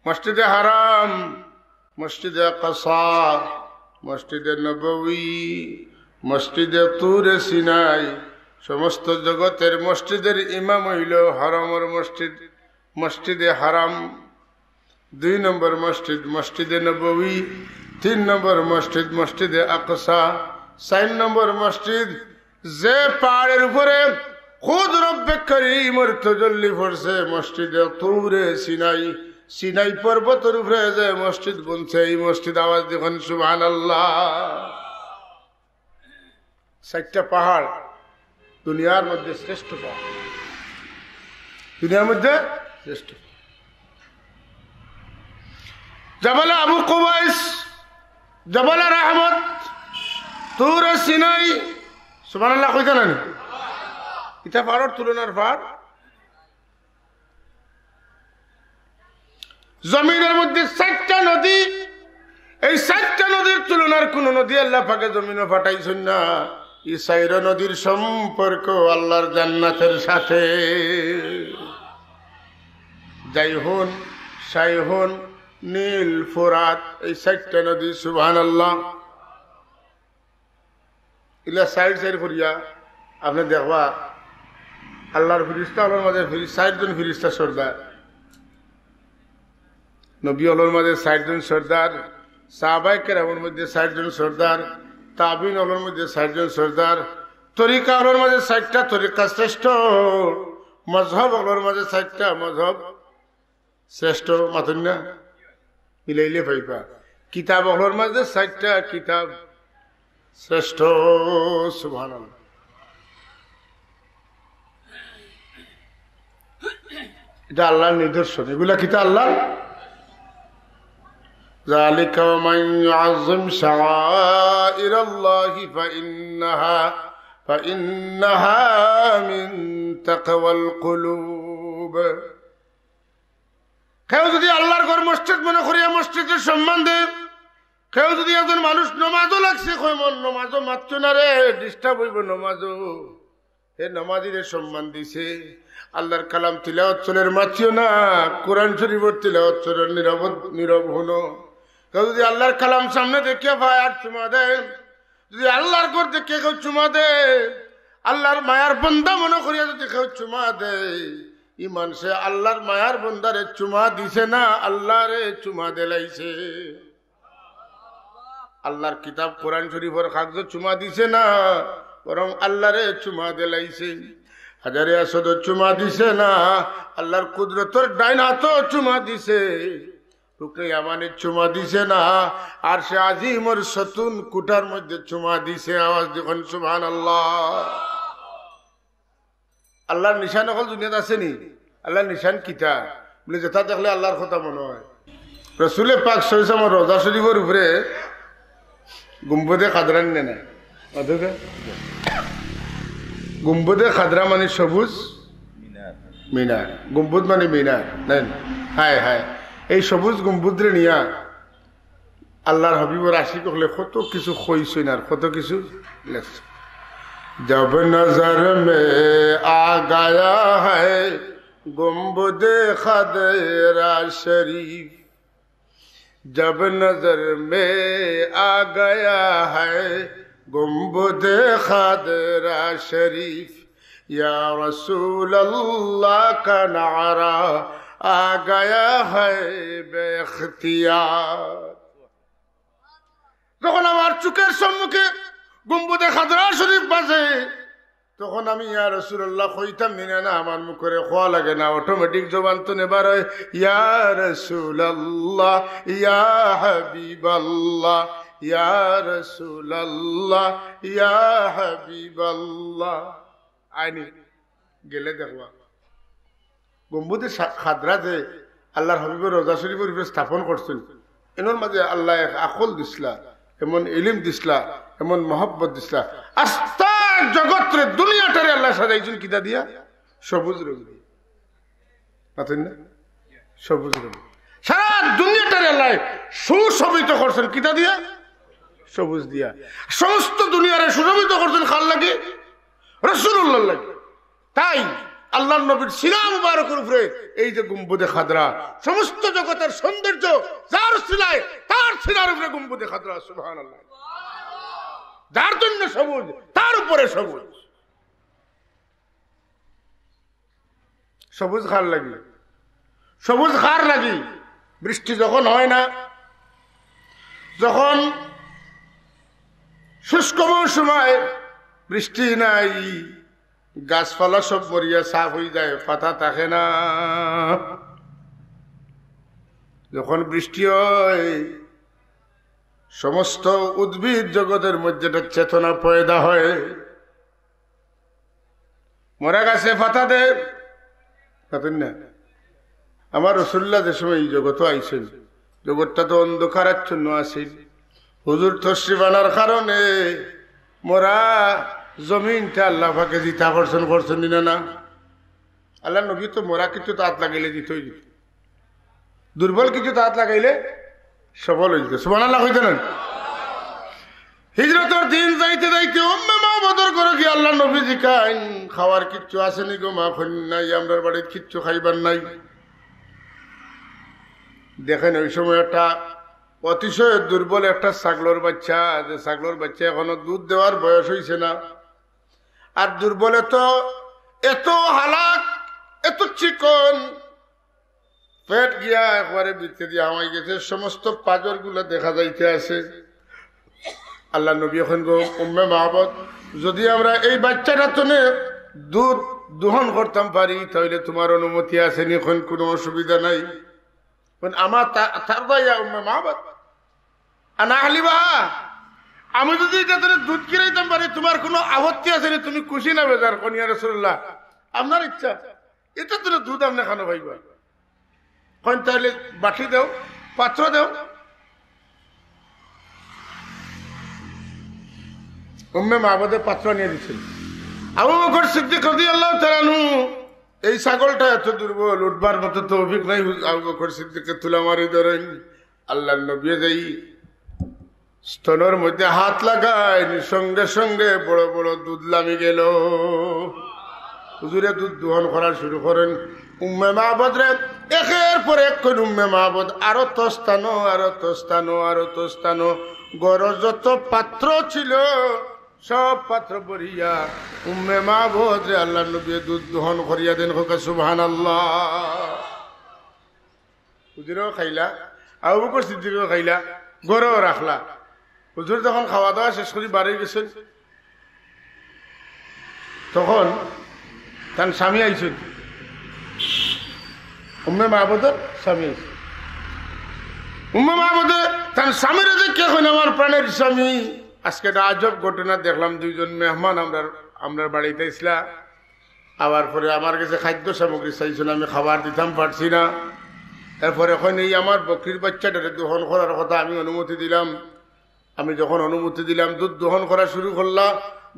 মসজিদে হারাম, মসজিদে আকসা, মসজিদে নববী, মসজিদে তুরে সিনাই, সমস্ত জগতের মসজিদের ইমাম হইল হারামের মসজিদ, মসজিদে হারাম। 2 নম্বর মসজিদ মসজিদে নববী, 3 নম্বর মসজিদ মসজিদে আকসা, 4 নম্বর মসজিদ যে পাহাড়ের উপরে খুদ রব্বে করিমের তাজাল্লি পড়ছে, মসজিদে তুরে সিনাই, সিনাই পর্বতের উপরে যে মসজিদ বনছে, এই মসজিদ আওয়াজ দেখুন সুবহানাল্লাহ। 4টা পাহাড় দুনিয়ার মধ্যে শ্রেষ্ঠ পাহাড়, দুনিয়ার মধ্যে শ্রেষ্ঠ। জবল আবু কুবাইস, জবল রহমত, তুর সিনাই, সুবহানাল্লাহ কইতা না এটা পাহাড়ের তুলনার পাহাড়। জমিনের মধ্যে 4টা নদী, এই 4টা নদীর তুলনার কোন নদী আল্লাহ পাকে জমিনে পাঠাইছেন না। এই 4 নদীর সম্পর্ক আল্লাহর জান্নাতের সাথে। জাইহুন, শাইহুন, নীল, ফোরাত, এই 4টা নদী। সুবহানাল্লাহ। ইলা সাইড করিয়া আপনি দেখবা আল্লাহর ফিরিস্তা হলোর মাঝে 60 জন ফিরিস্তা সর্দার, নবী হলোর মাঝে 60 জন সর্দার, সাহাবায়ে কেরামের মধ্যে 60 জন সর্দার, তাবিন হলোর মধ্যে 60 জন সর্দার, তরিকা হলোর মাঝে 60টা তরিকা শ্রেষ্ঠ, মজহব হলোর মাঝে 60টা মজহব শ্রেষ্ঠ। মাতুন না মিলাইলে পাইবা। কিতাব হলোর মাঝে 60টা কিতাব শ্রেষ্ঠ। সুবহানাল্লাহ। এটা আল্লাহর নিদর্শন। এগুলা কিতা আল্লাহ। যালিকা মান ইউআযযিম শাআইরাল্লাহি ফাইন্নাহা মিন তাকওয়াল কুলুব। কেউ যদি আল্লাহর ঘর মসজিদ মনে করিয়া মসজিদের সম্মান দেয়, কেউ যদি একজন মানুষ নমাজও লাগছে কই মন নমাজও মাত্র না রে, ডিস্টার্ব হইব নমাজও, হে নমাজিদের সম্মান দিছে। আল্লাহর কালাম তিলাওয়াত চলের মাতিও না, কোরআন শরীফের তিলাওয়াত চলের নীরব হলো। কেউ যদি আল্লাহর কালাম সামনে দেখিয়া ভাই আর চুমা দেয়, যদি আল্লাহর ঘর দেখে কেউ চুমা দেয়, আল্লাহর মায়ার বন্দা মনে করিয়া যদি কেউ চুমা দেয়, ইমান সে আল্লাহর মায়ার বন্দারে চুমা দিছে না, আল্লাহরে চুমা দেলাইছে। আল্লাহর কিতাব কোরআন শরীফের কাগজ চুমা দিছে না, বরং আল্লাহরে চুমা দেলাইছে। হাজারে আসদ চুমা দিছে না, আল্লাহর কুদরতের ডাইন হাতও চুমা দিছে, রুকে আমানের চুমা দিছে না, আর সে আজিমর সতুন কুটার মধ্যে চুমা দিছে। আওয়াজ দেখুন সুবহানাল্লাহ। আল্লাহর নিশান এখন দুনিয়াতে আসেনি। আল্লাহর নিশান কিতা বলে যেটা দেখলে আল্লাহর কথা মনে হয়। রাসূলে পাক সাল্লাল্লাহু আলাইহি ওয়াসাল্লাম রওজা শরীফের উপরে গুম্বদে খাদরা নে না, গুম্বদে খাদরা মানে সবুজ মিনার, গম্বুদ মানে মিনার। হায় হায়, এই সবুজ গম্বুদরে নিয়া আল্লাহর হাবিবর আশিক হলে কত কিছু কইছেন আর কত কিছু লেখছে। जब नजर में आ गया है गुम्बद खदरा शरीफ, जब नजर में आ गया है गुम्बद खदरा शरीफ, या रसूल अल्लाह का नारा आ गया है बेख्तियार। যখন আমার চোখের সম্মুখে গুম্বদে খাদরা শরীফ বাজে, তখন আমি ইয়া রাসূলুল্লাহ কইতাম না, আমার মুখে খোয়া লাগে না, অটোমেটিক জবান তো নেবার হয় ইয়া রাসূলুল্লাহ, ইয়া হাবিবাল্লাহ, ইয়া রাসূলুল্লাহ, ইয়া হাবিবাল্লাহ। আইনি গেলে দেখবা গম্বুদে খাদরা যে আল্লাহর হাবিবের রওজা শরীফের উপরে স্থাপন করছেন, এর মাঝে আল্লাহ এক আকল দিসলা, এমন ইলিম দিসলা, এমন মহব্বত দিসলা। আস্তা জগৎরে দুনিয়াটারে আল্লাহ সাজাইছেন কিতা দিয়া? সবুজ রঙ দিয়ে। পাতেন না? সবুজ রঙ। সারা দুনিয়াটারে আল্লাহ সুশোভিত করছেন কিতা দিয়া? সবুজ দিয়া। সমস্ত দুনিয়ারে সুশোভিত করছেন কার লাগে? রাসূলুল্লাহর লাগে। তাই আল্লাহর নবীর সিনা মুবারকের উপরে এই যে গুম্বদে খাদরা, সমস্ত জগতের সৌন্দর্য যার সিলায় তার সিনার উপরে গুম্বদে খাদরা। সুবহানাল্লাহ। যার জন্য সবুজ তার উপরে সবুজ। সবুজ খার লাগি, সবুজ খার লাগি। বৃষ্টি যখন হয় না, যখন শুষ্ক মৌসুমায় বৃষ্টি নাই, গাছপালা সব মরিয়া সাফ হয়ে যায়, পাতা থাকে না। যখন বৃষ্টি হয় সমস্ত উদ্ভিদ জগতের মধ্যে একটা চেতনা পয়দা হয়। মরা গাছে পাতা দেয়, পাতেন না? আমার রাসূলুল্লাহ যে সময় এই জগতে আইছেন, জগৎটা তো অন্ধকারাচ্ছন্ন আছিল। হুজুর তশরিফ আনার কারণে মোরা জমিনটা আল্লাহ পাকে জিতা করছেন না। আল্লাহ নবী তো মোরা কিছু তাঁত লাগাইলে দিতই দিত, দুর্বল কিছু তাঁত লাগাইলে সফল হয়ে যেত। সুবহানাল্লাহ হইতে না। হিজরতের দিন যাইতে যাইতে উম্মে মাহমুদের ঘরে কি আল্লাহ নবী জিকাইন খাওয়ার কিচ্ছু আসেনি গো মা, খৈন নাই, আমরার বাড়ির কিচ্ছু খাইবার নাই। দেখেন ওই সময় একটা অতিশয় দুর্বল একটা ছাগলের বাচ্চা, যে ছাগলের বাচ্চা এখনো দুধ দেওয়ার বয়স হয়েছে না, আর দুর্বল এত হালাক, এত চিকন, পেট গিয়া একবারে ভিতরে দিয়ে আমায় গেছে, সমস্ত পাজর গুলা দেখা যাইতে আছে। আল্লাহ নবী এখন গো উম্মে মাহমুদ, যদি আমরা এই বাচ্চাটা তনে দুধ দোহন করতাম পারি তাহলে তোমার অনুমতি আছে নি? এখন কোনো অসুবিধা নাই। আমার তার দাইয়া উম্মে মাহমুদ আনা হালিবা, আমি যদি এটা তোর দুধ কিনাইতাম পারি তোমার কোনো আপত্তি আছে নি? তুমি খুশি না বেজার? কনিয়া রাসূলুল্লাহ আপনার ইচ্ছা, এটা তোর দুধ আপনি খানো ভাইবা। কোন তাহলে বাটি দেও, পাত্র দেও। উম্মে মাহমুদের পাত্র নিয়ে দিচ্ছিল। আবু বকর সিদ্দিক রাদিয়াল্লাহু তাআলা আনহু, এই ছাগলটা এত দুর্বল, উঠবার মতো তৌফিক নাই। আবু বকর সিদ্দিককে তুলা মারি ধরেন, আল্লাহর নবী যাই স্তনের মধ্যে হাত লাগায়, সঙ্গে সঙ্গে বড় বড় দুধ লামি গেল। হুজুরে দুধ দোহন করা শুরু করেন। উম্মে মাহমুদ রে একের পর এক করে উম্মে মাহমুদ আরো তোস্তানো, আরো তোস্তানো, আরো তোস্তানো। গরজ যত পাত্র ছিল সব পাত্র ভরিয়া উম্মে মাহমুদ রে আল্লাহ নবী দুধ দোহন করিয়া দেন। হোক সুবহানাল্লাহ। হুজুরেও খাইলা, আবু বকর সিদ্দিকও খাইলা, গরেও রাখলা। হুজুর যখন খাওয়া দাওয়া শেষ করে বাড়ি গেছেন, তখন তার স্বামী আইছেন, উম্মে মাহমুদের স্বামী আইছে। উম্মে মাহমুদে তার স্বামীর যে কে হয় আমার প্রাণের স্বামী, আজকে একটা আজব ঘটনা দেখলাম। দুইজন মেহমান আমরা বাড়িতে আসলা, আবার পরে আমার কাছে খাদ্য সামগ্রী চাইছিল, আমি খাবার দিতাম পারছি না। এরপরে এখন এই আমার বকরির বাচ্চাটাকে দোহন করার কথা আমি অনুমতি দিলাম। আমি যখন অনুমতি দিলাম, দুধ দোহন করা শুরু করলাম।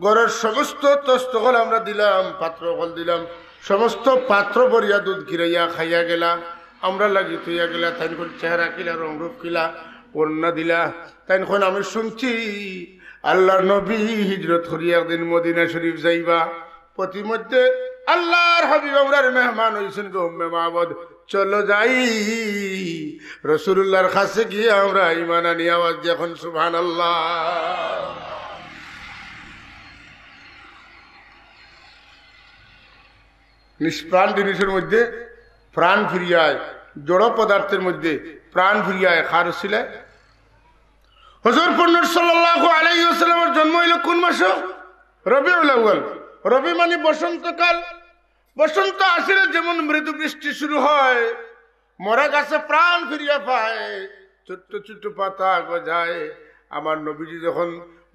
ঘরের সমস্ত তস্তকল আমরা দিলাম, পাত্রকল দিলাম, সমস্ত পাত্র ভরিয়া দুধ খিরাইয়া খাইয়া গেলা। আমরা লাগি তুইয়া গেলা, তাই চেহারা কিলা, রংরূপ কিলা, কন্যা দিলা। তাই আমি শুনছি আল্লাহর নবী হিজরত করিয়া একদিন মদিনা শরীফ যাইবা। প্রতিমধ্যে আল্লাহর হাবিব আমরার মেহমান হইছেন গো উম্মে মাহমুদ, চলো যাই রাসূলুল্লাহর কাছে গিয়ে আমরা ঈমান আনি। আওয়াজ যখন সুবহানাল্লাহ। নিষ্প্রাণ জিনিসের মধ্যে প্রাণ ফিরিয়ায়, জড় পদার্থের মধ্যে প্রাণ ফিরিয়ায় খার ছিল। হুজুর পূর্ণ সাল্লাল্লাহু আলাইহি ওয়াসাল্লামের জন্ম হইল কোন মাসে? রবিউল আউয়াল। রবি মানে বসন্তকাল। বসন্ত আসলে যেমন মৃদু বৃষ্টি শুরু হয়, মরা গাছে প্রাণ ফিরিয়া পায়, ছোট্ট ছোট্ট পাতা গজায়। আমার নবীজি যখন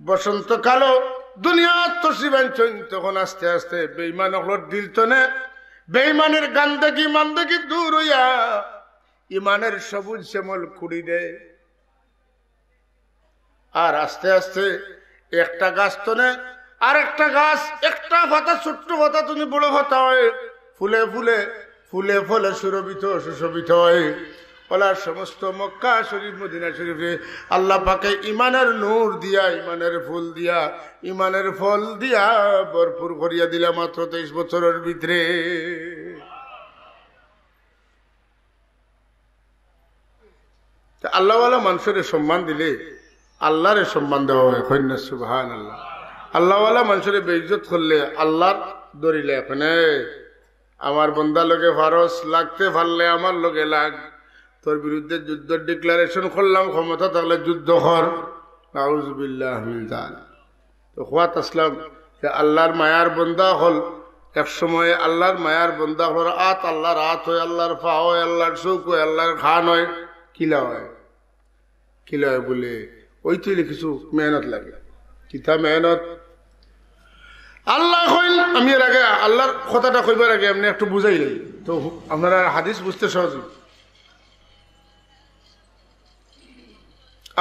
বসন্তকালও দুনিয়া তসিব আনছেন, তখন আস্তে আস্তে বেঈমান হলোর দিল তনে, বেঈমানের গান্দাগি মান্দাগি দূর হইয়া ইমানের সবুজ শ্যামল কুড়ি দেয়। আর আস্তে আস্তে একটা গাছ তনে আর একটা গাছ, একটা পাতা ছোট্ট পাতা তুমি বড় পাতা হয়, ফুলে ফুলে ফুলে ফলে সুরভিত সুশোভিত হয়। ওলার সমস্ত মক্কা শরীফ, মদিনা শরীফে আল্লাহ পাকে ইমানের নূর দিয়া, ইমানের ফুল দিয়া, ইমানের ফল দিয়া ভরপুর করিয়া দিলা মাত্র 23 বছরের ভিতরে। আল্লাহওয়ালা মানুষের সম্মান দিলে আল্লাহরে সম্মান দেওয়া হয়। কন্যা সুবহানাল্লাহ। আল্লাহওয়ালা মানুষের বেইজ্জত করলে আল্লাহর দরিলে এখানে আমার বন্দা লোকে ফারস লাগতে পারলে আমার লোকে লাগ। তোর বিরুদ্ধে যুদ্ধ ডিক্লারেশন করলাম, ক্ষমতা থাকলে যুদ্ধ কর। নাউজুবিল্লাহ মিন যালিক। তো খোয়াত আসলাম যে আল্লাহর মায়ার বন্দা হল, এক সময় আল্লাহর মায়ার বন্দা হল আত, আল্লাহর হাত হয়, আল্লাহর পা হয়, আল্লাহর চোখ হয়, আল্লাহর খান হয়, কিলা হয়। কিলা হয় বলে ওই তুই কিছু মেহনত লাগে। কিতা মেহনত? আল্লাহ কইন, আমি এর আগে আল্লাহর কথাটা কইবার আগে এমনি একটু বুঝাই নেই, তো আপনারা হাদিস বুঝতে সহজ।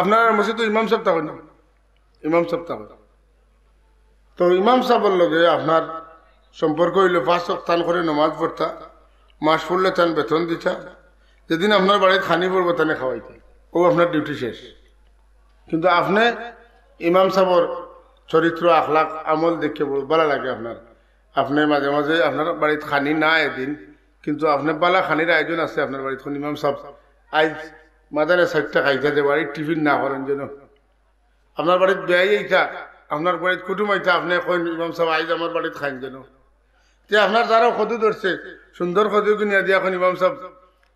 আপনার মসজিদ তো ইমাম সাহেব থাকেন না, ইমাম সাহেব থাকেন। তো ইমাম সাহেবের লগে আপনার সম্পর্ক হইল 5 ওয়াক্ত করে নমাজ পড়তা, মাস পড়লে তান বেতন দিতা, যেদিন আপনার বাড়িতে খানি পড়বো তানে খাওয়াইতা, ও আপনার ডিউটি শেষ। কিন্তু আপনি ইমাম সাহেবের চরিত্র আখলাক আমল দেখে ভালো লাগে আপনার। আপনি মাঝে মাঝে আপনার বাড়িতে খানি না এদিন, কিন্তু আপনার বালা খানির আয়োজন আছে আপনার বাড়িতে। ইমাম সাহেব আজ মাদারে 4টা খাইতা যে বাড়ির টিফিন না করেন যেন, আপনার বাড়িতে বেয়াই এইটা, আপনার বাড়িতে কুটুম আইতা, আপনি কইন ইমাম সাহেব আইজ আমার বাড়িতে খাইন যেন। তে আপনার যারাও কদু ধরছে সুন্দর কদু কিনিয়া দিয়া এখন ইমাম সাহেব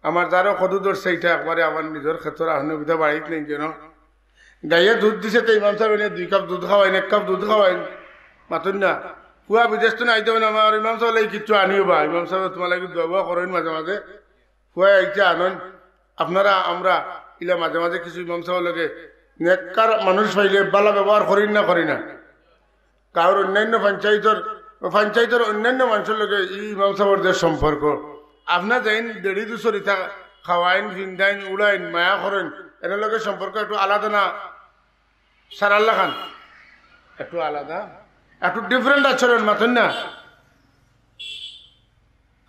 আমার যারাও কদু ধরছে এটা একবারে আমার নিজের ক্ষেত্রে আপনি বাড়িতে নেই যেন। গাইয়ে দুধ দিছে তো ইমাম সাহেব এনে 2 কাপ দুধ খাওয়াইন, 1 কাপ দুধ খাওয়াইন, মাতুন না পুয়া বিদেশ তো আইতে হবে না। আমার ইমাম সাহেব লাগে কিছু আনিও বা ইমাম সাহেব তোমার লাগে দোয়া করেন মাঝে মাঝে, পুয়া আইতে আনন। আপনারা আমরা ইলা মাঝে মাঝে কিছু ইমাম সাহেব লাগে নেককার মানুষ পাইলে বালা ব্যবহার করেন না, করি না। কারোর অন্যান্য পঞ্চায়েতের অন্যান্য মানুষের লগে ইমাম সাহেবের যে সম্পর্ক, আপনার যাইন দেড়ি দুশরিতা খাওয়াইন, ভিন্দাইন, উড়াইন, মায়া করেন, এর লগে সম্পর্ক একটু আলাদা না সারাল্লা খান? একটু আলাদা, একটু ডিফারেন্ট আচরণ মাতেন না।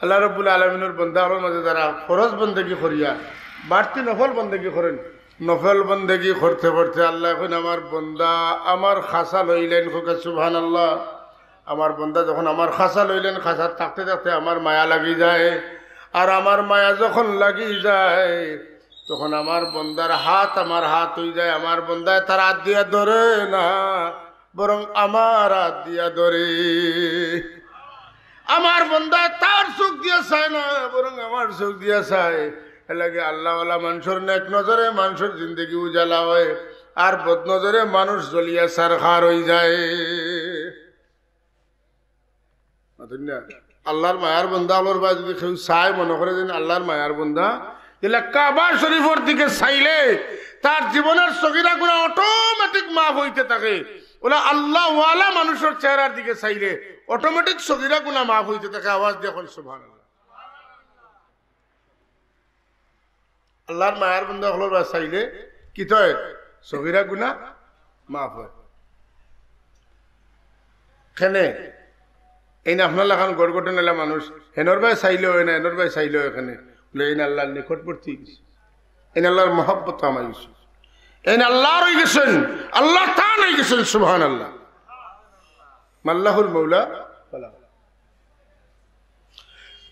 আল্লাহ রব্বুল আলমিনের বন্দার মাঝে যারা ফরজ বন্দেগি করিয়া বাড়তি নফল বন্দেগি করেন, নফল বন্দেগি করতে করতে আল্লাহ এখন আমার বন্দা আমার খাসা লইলেন, সুবহানাল্লাহ। আমার বন্দা যখন আমার খাসা লইলেন, খাসা থাকতে থাকতে আমার মায়া লাগি যায়, আর আমার মায়া যখন লাগি যায় তখন আমার বন্দার হাত আমার হাত হয়ে যায়। আমার বন্দায় তার হাত দিয়া ধরে না, বরং আমার হাত দিয়া ধরে। আমার বন্দায় তার চোখ দিয়া চায় না, বরং আমার চোখ দিয়া চায়। এলাকে আল্লাহওয়ালা মানুষের নেক নজরে মানুষের জিন্দগি উজালা হয়, আর বদ নজরে মানুষ জ্বলিয়া সারখার হয়ে যায়। আল্লাহর মায়ার বন্দা আলোর বা যদি কেউ চায়, মনে করে যেন আল্লাহর মায়ার বন্দা, এলা কাবা শরীফের দিকে চাইলে তার জীবনের সগীরা গুনাহ অটোমেটিক মাফ হইতে থাকে। ওলা আল্লাহ ওয়ালা মানুষের চেহারার দিকে চাইলে অটোমেটিক সগীরা গুনাহ মাফ হইতে থাকে। আওয়াজ দিয়ে এখন সুবহানাল্লাহ। আল্লাহর মায়ার বন্দা হলোর বা চাইলে কি তয় সগীরা গুনাহ মাফ হয়। কেনে এই না আপনার লাখান গড় গঠন এলা মানুষ হেনর ভাই চাইলেও হয় না, হেনর ভাই চাইলেও এখানে বলে এই আল্লাহর নিকটবর্তী গেছে, এই আল্লাহর মহব্বত আমার গেছে, এই আল্লাহর হয়ে গেছেন, আল্লাহ তান হয়ে গেছেন। সুবহানাল্লাহ। মাল্লাহুল মৌলা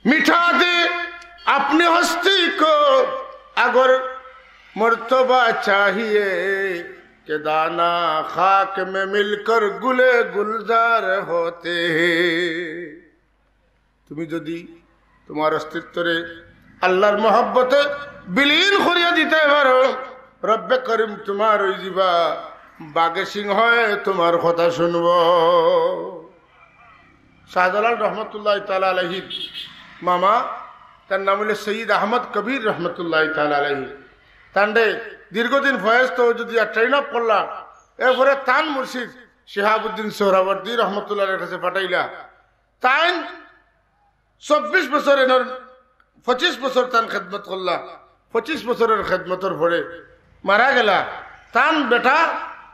মিঠা দে अपने हस्ती को अगर मर्तबा चाहिए कि दाना खाक में मिलकर गुले गुलजार होते हैं। তুমি যদি তোমার অস্তিত্বরে আল্লাহর মহব্বতে বিলীন করিয়া দিতে পারো, রব্বে করিম তোমার ওই জীবা বাগে সিং হয় তোমার কথা শুনব। শাহজালাল রহমতুল্লাহ তাআলা আলাইহি মামা, তার নাম হলো সৈয়দ আহমদ কবির রহমতুল্লাহ তাআলা আলাইহি। তান্ডে দীর্ঘদিন ফয়েজ তো যদি ট্রেন আপ করলা, এরপরে তান মুর্শিদ শেহাব উদ্দিন সোহরাওয়ার্দী রহমতুল্লাহের কাছে পাঠাইলা। তাই 24 বছর এনার 25 বছর তান খেদমত করলা। 25 বছরের খেদমতর পরে মারা গেলা। তান বেটা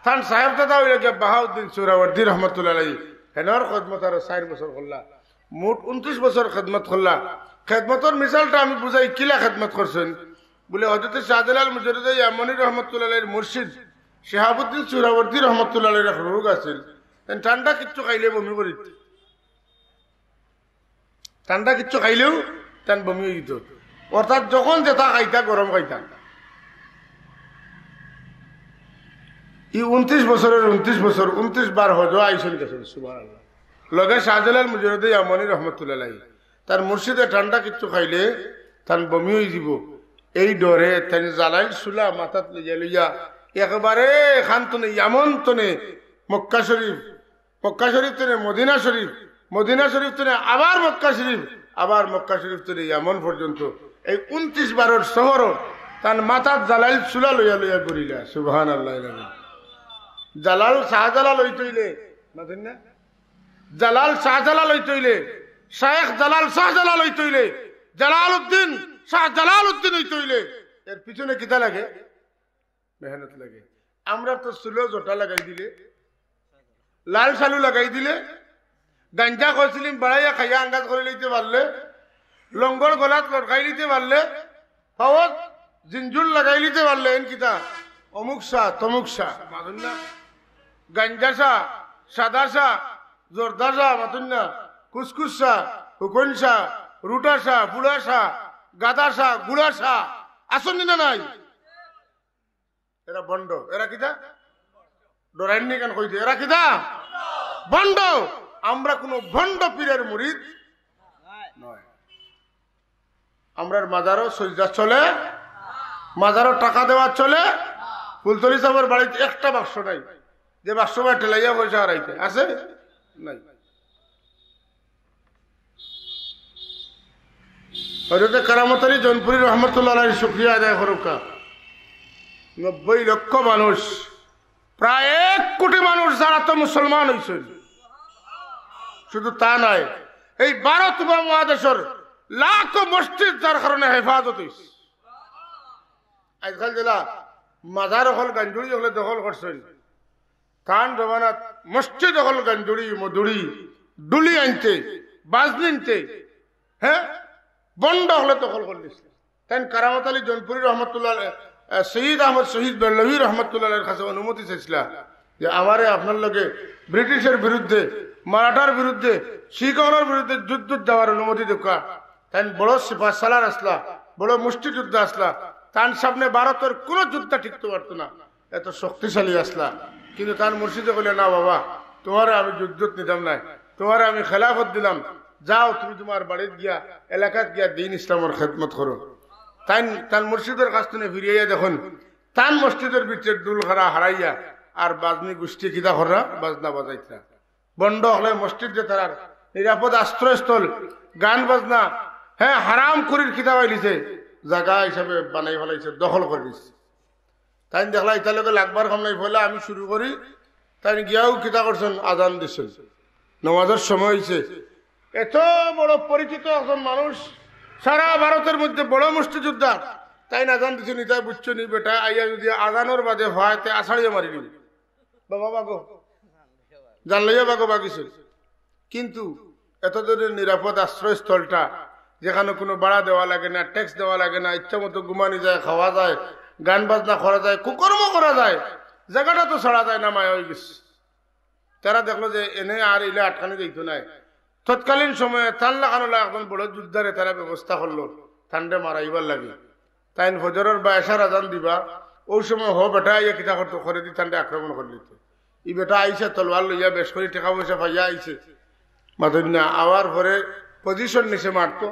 তান সাহেব দাদা হইলে গিয়া বাহাউদ্দিন সোহরাওয়ার্দী রহমতুল্লাহ আলাইহি, হেনর খেদমত আরো 4 বছর করলা। মোট 29 বছর খেদমত করলা। খেদমতর মিসালটা আমি বুঝাই, কিলা খেদমত করছেন বলে হযরত শাহজালাল মুজাদ্দিদ ইয়ামানি রহমতুল্লাহ আলাইহির মুর্শিদ শেহাব উদ্দিন সোহরাওয়ার্দী রহমতুল্লাহ আলাইহির এক রোগ আছিল, ঠান্ডা কিচ্ছু খাইলে বমি করিত, ঠান্ডা কিচ্ছু খাইলেও তান বমি হয়ে যেত। অর্থাৎ যখন যেটা খাইতা গরম খাইতা। ই 29 বছরের 29 বছর 29 বার হজ আইসন গেছেন। সুবহানাল্লাহ। লগে শাহজালাল মুজাদ্দিদ ইয়ামানি রহমতুল্লাহ আলাইহি তার মুর্শিদে ঠান্ডা কিচ্ছু খাইলে তান বমি হয়ে যাব, এই ডরে তাই জ্বালাইল চুলা মাথাত লইয়া লইয়া একেবারে খান্তনে ইয়ামন তনে মক্কা শরীফ, মক্কা শরীফ তনে মদিনা শরীফ, মদিনা শরীফ তনে আবার মক্কা শরীফ, আবার মক্কা শরীফ তনে ইয়ামন পর্যন্ত এই 29 বারের শহর তান মাথাত জ্বালাইল চুলা লইয়া লইয়া ঘুরিলা। সুবহানাল্লাহ। জালাল শাহজালাল হইতইলে মাথেন না, জালাল শাহজালাল হইতইলে, শায়েখ জালাল শাহজালাল হইতইলে, জালাল উদ্দিন শাহ জালাল উদ্দিন হইতইলে এর পিছনে কিতা লাগে? মেহনত লাগে। আমরা তো চুলো জোটা লাগাই দিলে, লাল সালু লাগাই দিলে, গাঞ্জা খাইছিলাম বাড়াইয়া খাইয়া আঙ্গাজ করে লইতে পারলে, লঙ্গর গলাত লটকাই দিতে পারলে, পাওয়াত জিনজুল লাগাই দিতে পারলে, এন কিতা অমুক শাহ তমুক শাহ মাতুন না, গাঞ্জা শাহ, সাদা শাহ, জোরদা শাহ মাতুন না, কুসকুস শাহ, হুকন শাহ, রুটা শাহ, বুড়া শাহ, গাদা শাহ, গুড়া শাহ আসেন না নাই? এরা বন্ড, এরা কিতা ডরাইনি কেন কইছে? এরা কিতা বন্ড। আমরা কোন ভণ্ড পীরের মুরিদ নয়। আমরার মাজারও সজ্জা চলে, মাজারও টাকা দেওয়া চলে। ফুলতলি সাহেবের বাড়িতে একটা বাক্স নাই যে বাক্স ভাই ঠেলাইয়া পয়সা হারাইতে আছে নাই। হযরত কারামত আলী জৌনপুরী রহমতুল্লাহ আলাইহি শুকরিয়া আদায় করুকা। 90 লক্ষ মানুষ, প্রায় 1 কোটি মানুষ যারা তো মুসলমান হয়েছে। শুধু তা নয়, এই ভারত উপমহাদেশের লাখো মসজিদ যার কারণে হেফাজত হয়েছে। আজকাল জেলা মাজার হল গাঞ্জুড়ি হলে দখল করছেন, কান জমানাত মসজিদ হল গাঞ্জুড়ি মধুরি ডুলি আনতে বাজনি আনতে, হ্যাঁ বন্ড হলে দখল করে দিচ্ছে। তাই কারামত আলী জৌনপুরী রহমতুল্লাহ শহীদ আহমদ শহীদ বেল্লভী রহমতুল্লাহের কাছে অনুমতি চাইছিল যে আমারে আপনার লগে ব্রিটিশের বিরুদ্ধে, মারাঠার বিরুদ্ধে, শিখরের বিরুদ্ধে যুদ্ধ যাওয়ার অনুমতি দেখা। তাই বড় সিপাহ সালার আসলা, বড় মুষ্টিযুদ্ধ আসলা, তার সামনে ভারতের কোন যুদ্ধ টিকতে পারতো না, এত শক্তিশালী আসলা। কিন্তু তার মুর্শিদে বলে না বাবা, তোমার আমি যুদ্ধ নিতাম নাই, তোমার আমি খেলাফত দিলাম, যাও তুমি তোমার বাড়িতে গিয়া এলাকাত গিয়া দিন ইসলামের খেদমত করো। তাই তার মুর্শিদের কাছ থেকে ফিরিয়ে দেখুন তান মসজিদের ভিতরে দুল খারা হারাইয়া আর বাজনি গোষ্ঠী কিতা হরা বাজনা বাজাইতা। বন্ড হলে মসজিদ যে তার নিরাপদ আশ্রয়স্থল, গান বাজনা হ্যাঁ হারাম করির কিতা বাইলিছে জায়গা হিসাবে বানাই ফেলাইছে, দখল করে দিচ্ছে। তাই দেখলা ইতালোকে লাগবার কাম নাই ফেলে আমি শুরু করি। তাই গিয়াও কিতা করছেন, আজান দিচ্ছেন, নামাজের সময় হয়েছে। এত বড় পরিচিত একজন মানুষ, সারা ভারতের মধ্যে বড় মুষ্টিযোদ্ধা, তাই আজান দিচ্ছেন। ইতাই বুঝছো নি বেটা, আইয়া যদি আজানোর বাদে হয় তে আষাঢ়িয়ে মারি নিবি বাবা বাগো, জানলাইয়া বাগো বাগিছে। কিন্তু এত দূরের নিরাপদ আশ্রয়স্থলটা, যেখানে কোনো ভাড়া দেওয়া লাগে না, ট্যাক্স দেওয়া লাগে না, ইচ্ছা মতো ঘুমানি যায়, খাওয়া যায়, গান বাজনা করা যায়, কুকর্ম করা যায়, জায়গাটা তো ছাড়া যায় না, মায়া হয়ে গেছে। তারা দেখলো যে এনে আর ইলে আটকানি দিত নাই। তৎকালীন সময়ে তার লাগানো একজন বড় যুদ্ধারে তারা ব্যবস্থা করলো ঠান্ডা মারাইবার লাগে। তাই ফজরের বা এশার আজান দিবা, ওই সময় হ বেটা ইয়ে কিতা করতো, করে দি ঠান্ডা আক্রমণ করে দিত। ই বেটা আইসে তলোয়ার লইয়া বেশ করে টাকা পয়সা পাইয়া আইছে মাধুন্যা আওয়ার পরে পজিশন নিচে মারতো।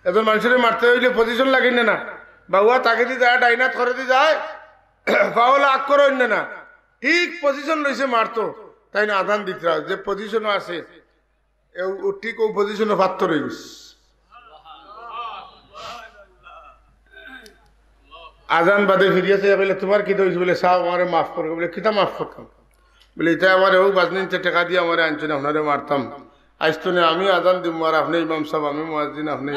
এজন মানুষের মারতে হইলে পজিশন লাগে না, বাবুয়া তাকে দিয়ে যায়, ডাইনাত করে দিয়ে যায়, পাওলা আগ করে অন্য না, ঠিক পজিশন লইছে মারতো। তাই না আদান দিতে যে পজিশনও আছে ঠিক ও পজিশনে পাত্র রয়ে গেছে। আজান বাদে ফিরিয়েছে বলে তোমার কি হয়েছে, বলে সাহ আমার মাফ করবে, বলে কিতা মাফ করতাম, বলে এটা আমার ও বাজনিতে টাকা দিয়ে আমার আনছেন, আপনারে মারতাম, আসতো না আমি আজান দিব আর আপনি ইমাম সাহেব, আমি মুয়াজ্জিন আপনি।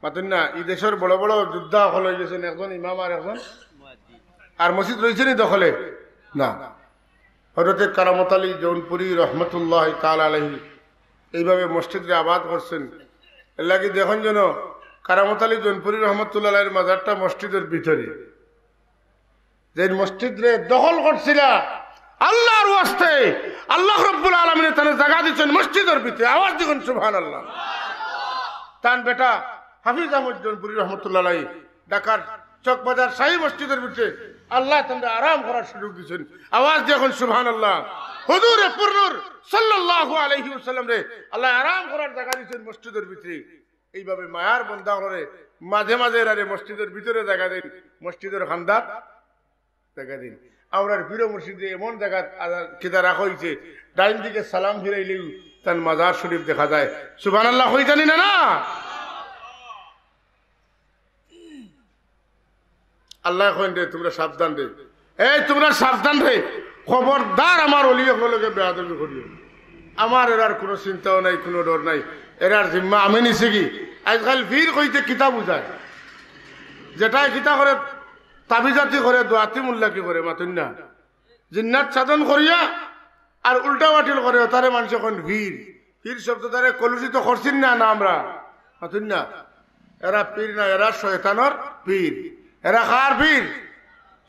মাতুন না এই দেশের বড় বড় যোদ্ধা হল হয়ে গেছেন, একজন ইমাম আর একজন, আর মসজিদ রয়েছে নি দখলে না। হযরতে কারামত আলী জৌনপুরী রহমতুল্লাহ তাআলা আলাইহি এইভাবে মসজিদকে আবাদ করছেন। এর লাগে দেখুন যেন কারামত আলী জৌনপুরী রহমতুল্লাহ আলাইহির মাজারটা মসজিদের ভিতরে, যে মসজিদ রে দখল করছিল আল্লাহর ওয়াস্তে, আল্লাহ রাব্বুল আলামিন তানে জায়গা দিচ্ছেন মসজিদের ভিতরে। আওয়াজ দিবেন সুবহানাল্লাহ। তান বেটা হাফিজ আহমদ জৌনপুরী রহমতুল্লাহ আলাইহি ঢাকার চকবাজার শাহী মসজিদের ভিতরে আল্লাহ তাদের আরাম করার সুযোগ দিচ্ছেন। আওয়াজ দেখুন সুবহানাল্লাহ। হুজুরে পুরনুর সাল্লাল্লাহু আলাইহি ওয়াসাল্লাম রে আল্লাহ আরাম করার জায়গা দিচ্ছেন মসজিদের ভিতরে। এইভাবে মায়ার বন্দা করে মাঝে মাঝে এরারে মসজিদের ভিতরে জায়গা দিন, মসজিদের খান্দাত জায়গা দিন। আমরা প্রিয় মসজিদে এমন জায়গা কেদা রাখা হয়েছে, ডাইন দিকে সালাম ফিরাইলেও তার মাজার শরীফ দেখা যায়। সুবহানাল্লাহ হই জানি না না? আল্লাহ কইন রে তোমরা সাবধান রে, এই তোমরা সাবধান রে, খবরদার আমার ওলিয়ে হলকে বেয়াদবি করিও। আমার এরার কোনো চিন্তাও নাই, কোনো ডর নাই। এরার জিম্মা আমি নিছি কি আজকাল ফির কইতে কিতাব বুঝায়, যেটাই কিতা করে তাবিজাতি করে দোয়াতি মুল্লাকি করে মাতুন না, জিন্নাত সাধন করিয়া আর উল্টা বাটিল করে তারে মানুষ এখন ভিড় পীর শব্দ তারে কলুষিত করছেন না না আমরা মাতুন না। এরা পীর না, এরা শয়তানোর পীর। এরা কার পীর?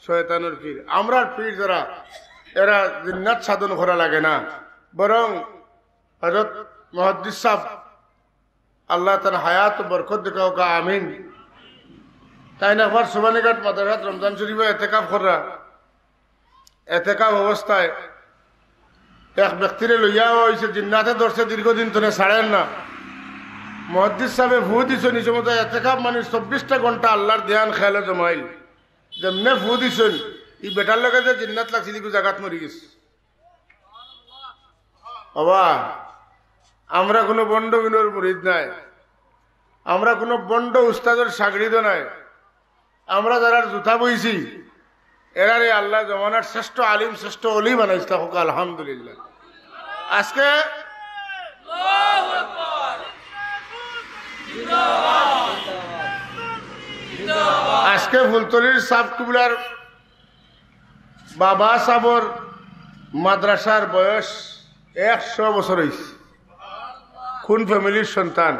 শয়তানোর পীর। আমরার পীর যারা এরা জিন্নাত সাধন করা লাগে না, বরং হযরত মুহাদ্দিস সাহেব আল্লাহ তার হায়াত বরকত দেখাও কা আমিন। তাই না একবার সুবানীঘাট মাদ্রাসাত রমজান শরীফে এতেকাফ করা, এতেকাফ অবস্থায় এক ব্যক্তিরে লইয়া হয়েছে, জিন্নাতে ধরছে দীর্ঘদিন ধরে ছাড়েন না। মুহাদ্দিস সাহেবে ফু দিছেন নিচে মতো এতেকাফ মানে 24টা ঘন্টা আল্লাহর ধ্যান খেয়ালে জমাইল। যেমনে ফু দিছেন ই বেটার লগে যে জিন্নাত লাগছিল জাগাত মরি গেছে। বাবা আমরা কোনো বন্ড বিনোর মুরিদ নাই, আমরা কোনো বন্ড উস্তাদের সাগরিদ নাই। আমরা যারা জুতা বইছি এরারে আল্লাহ জমানার শ্রেষ্ঠ আলিম শ্রেষ্ঠ অলি বানাইছে হোক আলহামদুলিল্লাহ। আজকে ফুলতলির সাব কিবলার বাবা সাবর মাদ্রাসার বয়স 100 বছর হয়েছে। কোন ফ্যামিলির সন্তান?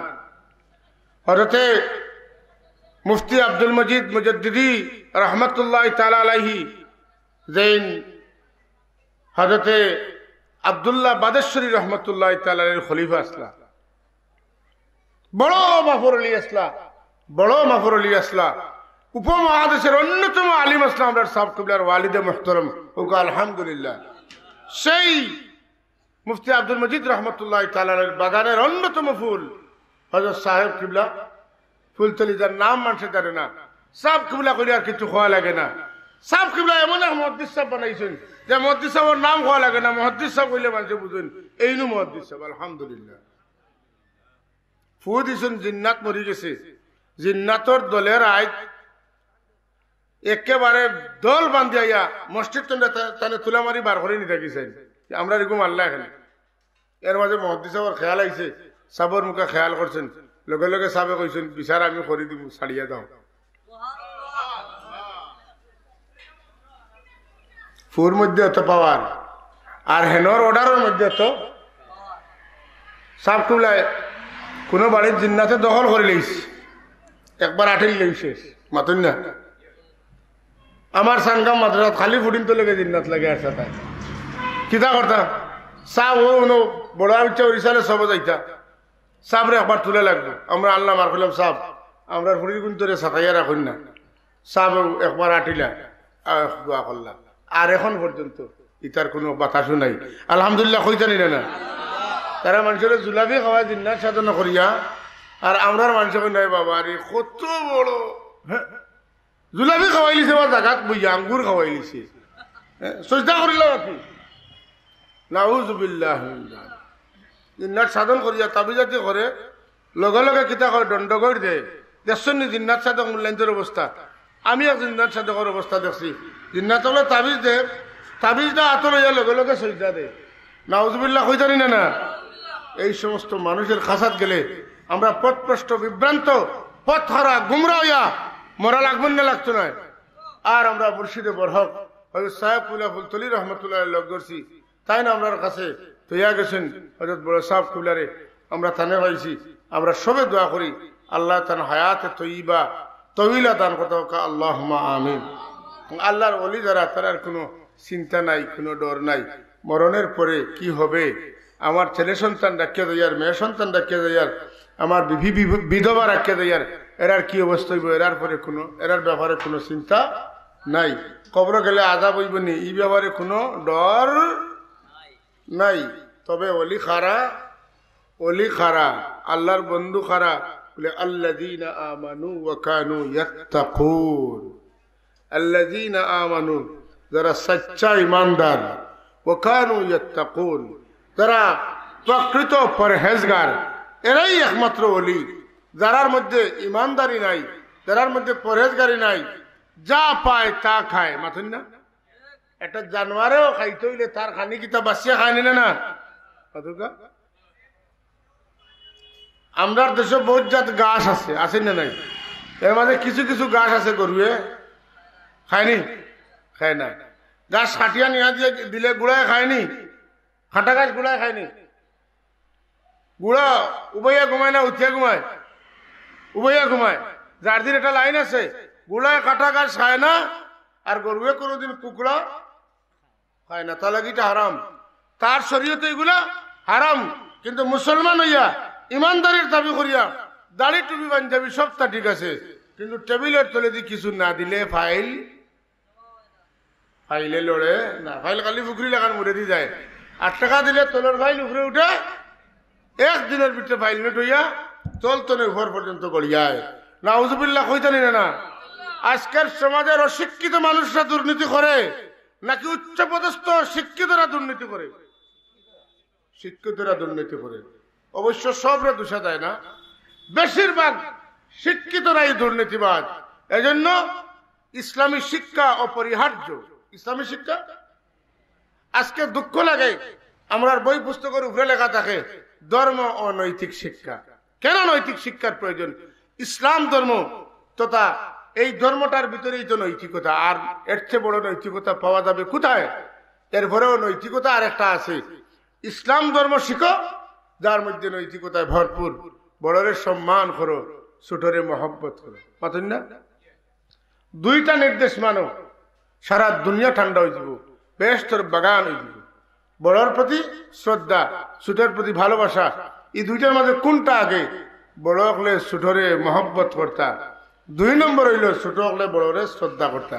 হযরতে মুফতি আব্দুল মজিদ মুজাদ্দিদি রহমতুল্লাহ তাআলা আলাইহি জৈন হযরতে আব্দুল্লাহ বাদেশ্বরী রহমতুল্লাহ তাআলা আলাইহির খলিফা আসলা, বড় মাফর আলী আসলা, বড় মাফর আলী আসলা, উপমহাদেশের অন্যতম আলিম আসলাম আমরা সাহেব কিবলার ওয়ালিদে মুহতারম হোক আলহামদুলিল্লাহ। সেই মুফতি আব্দুল মজিদ রহমতুল্লাহ তাআলার বাগানের অন্যতম ফুল হযরত সাহেব কিবলা ফুলতলি, যার নাম মানুষে জানে না। সাহেব কিবলা করে আর কিছু খাওয়া লাগে না। সাহেব কিবলা এমন এক মুহাদ্দিস সাহেব বানাইছেন যে মুহাদ্দিস সাহেবের নাম খাওয়া লাগে না, মুহাদ্দিস সাহেব কইলে মানুষে বুঝেন এইনু মুহাদ্দিস সাহেব আলহামদুলিল্লাহ। ফু দিছেন জিন্নাত মরি গেছে। জিন্নাতর দলের আয় একেবারে দল বান্ধিয়া মসজিদ তানে তুলা মারি বার করে নিতে গেছেন। আমরা এরকম আল্লাহ এখানে এর মাঝে মুহাদ্দিস সাহেবের খেয়াল আইছে, সাবর মুখে খেয়াল করছেন, লগে লগে সাবে কইছেন বিচার আমি করে দিব, ছাড়িয়া দাও। ফুর মধ্যে এত পাওয়ার আর হেনর অর্ডারের মধ্যে এত সাব কিবলায় কোনো বাড়ির জিন্নাতে দখল করে লইছে, একবার আঠিল লইছে মাতুন না। আমার সানগাম মাদ্রাসাত খালি ফুটিন তো লেগে জিন্নাত লাগে আর সাথে কিতা করতা সাব ও বড় ইচ্ছা ওড়িশালে সব যাইতা সাবরে একবার তুলে লাগবে। আমরা আল্লাহ মার করলাম সাব আমরা ফুটির গুণ তোরে সাতাইয়া রাখুন না। সাব একবার আটিলা দোয়া করলাম, আর এখন পর্যন্ত ইতার কোনো বাতাসও নাই আলহামদুলিল্লাহ। কইতানি না তারা মানুষের জুলাপি খাওয়া জিন্নাত সাধনা করিয়া, আর আমরার মানুষ নাই বাবা রে কত বড় জুলাপি খাওয়াই লিছে বা জাগাত বইয়া আঙ্গুর খাওয়াই লিছে, সজদা করিলাম আপনি নাউজুবিল্লাহ। জিন্নাত সাধন করিয়া তাবিজাতি করে লগে লগে কিতা করে দণ্ড করে দে দেখছেন নি জিন্নাত সাধক মূল্যায়নের অবস্থা। আমি এক জিন্নাত সাধকের অবস্থা দেখছি, জিন্নাত হলে তাবিজ দে, তাবিজটা হাতে লইয়া লগে লগে সজদা দে নাউজুবিল্লাহ। কইতানি না এই সমস্ত মানুষের খাসাত গেলে আমরা পথভ্রষ্ট বিভ্রান্ত পথ হারা গুমরা হইয়া মরা লাগবেন না, লাগতো না। আর আমরা মুর্শিদে বরহক হযরত সাহেব কিবলা ফুলতলি রহমতুল্লাহ লগ করছি, তাই না আমরার কাছে তৈয়া গেছেন হযরত বড় সাহেব কিবলারে আমরা তানে পাইছি। আমরা সবে দোয়া করি আল্লাহ তার হায়াতে তৈবা তবিলা দান করতে হোক আল্লাহুম্মা আমিন। আল্লাহর ওলি যারা তার কোনো চিন্তা নাই, কোনো ডর নাই, মরণের পরে কি হবে, আমার ছেলে সন্তান রাখিয়া দেয়ার, মেয়ে সন্তান রাখিয়া দেয়ার, আমার বিধবা রাখিয়া দেয়ার, এরার কি অবস্থা হইব, এরার পরে কোনো এরার ব্যাপারে কোনো চিন্তা নাই। কবর গেলে আযাব হইব নি এই ব্যাপারে কোনো ডর নাই। তবে ওলি খারা, ওলি খারা আল্লাহর বন্ধু খারা বলে আল্লাযীনা আমানু ওয়া কানু ইয়াত্তাকুন। আল্লাযীনা আমানু যারা সচ্চা ইমানদার, ওয়া কানু ইয়াত্তাকুন যারা প্রকৃত পরহেজগার, এরাই একমাত্র ওলি। যারার মধ্যে ইমানদারি নাই, যারার মধ্যে পরহেজগারি নাই, যা পায় তা খায় মাথুন না। একটা জানোয়ারেও খাইতে হইলে তার খানি কিতা বাঁচিয়া খায়নি না, আমরার দেশে বহুত জাত গাছ আছে, আছে না নাই? এর মাঝে কিছু কিছু গাছ আছে গরুয়ে খায়নি, খায় না। গাছ খাটিয়া নিয়ে দিয়ে দিলে গুড়ায় খায়নি, খাটা গাছ গুড়ায় খায়নি। গুড়া উবাইয়া ঘুমায় না উঠিয়া ঘুমায়? উবাইয়া ঘুমায়। যার দিন একটা লাইন আছে, গুড়ায় কাটা গাছ খায় না আর গরুয়ে কোনোদিন কুকুরা খায় না, তাহলে এটা হারাম। তার শরীয়তে এগুলা হারাম, কিন্তু মুসলমান হইয়া ইমানদারির দাবি করিয়া দাড়ি টুপি পাঞ্জাবি সব তা ঠিক আছে, কিন্তু টেবিলের তলে দিয়ে কিছু না দিলে ফাইলে লড়ে না। ফাইল খালি পুকুরি লাগান মুড়ে দিয়ে যায়। 8 টাকা দিলে তলের ফাইল উপরে উঠে, একদিনের ভিতরে ফাইল নেট হইয়া তল তলে উপর পর্যন্ত গড়িয়ায়। না উজুবিল্লাহ কইতানি না। আজকের সমাজের অশিক্ষিত মানুষরা দুর্নীতি করে নাকি উচ্চপদস্থ শিক্ষিতরা দুর্নীতি করে? শিক্ষিতরা দুর্নীতি করে। অবশ্য সবরা দোষা দেয় না, বেশিরভাগ শিক্ষিতরাই দুর্নীতিবাদ। এজন্য ইসলামী শিক্ষা অপরিহার্য। ইসলামী শিক্ষা, আজকে দুঃখ লাগে আমরা বই পুস্তকের উপরে লেখা থাকে ধর্ম ও নৈতিক শিক্ষা। কেন নৈতিক শিক্ষার প্রয়োজন? ইসলাম ধর্ম তথা এই ধর্মটার ভিতরেই তো নৈতিকতা, আর এর চেয়ে বড় নৈতিকতা পাওয়া যাবে কোথায়? এরপরেও নৈতিকতা আর একটা আছে। ইসলাম ধর্ম শিখো যার মধ্যে নৈতিকতায় ভরপুর। বড়রে সম্মান করো, ছোটরে মহব্বত করো। পাতেন না? 2টা নির্দেশ মানো, সারা দুনিয়া ঠান্ডা হয়ে যাব, বেহেশতের বাগান হয়ে যাব। বড়র প্রতি শ্রদ্ধা, ছোটের প্রতি ভালোবাসা। এই 2টার মাঝে কোনটা আগে? বড় হলে ছোটরে মহব্বত করতা। 2 নম্বর হইল ছোট হলে বড়রে শ্রদ্ধা করতা।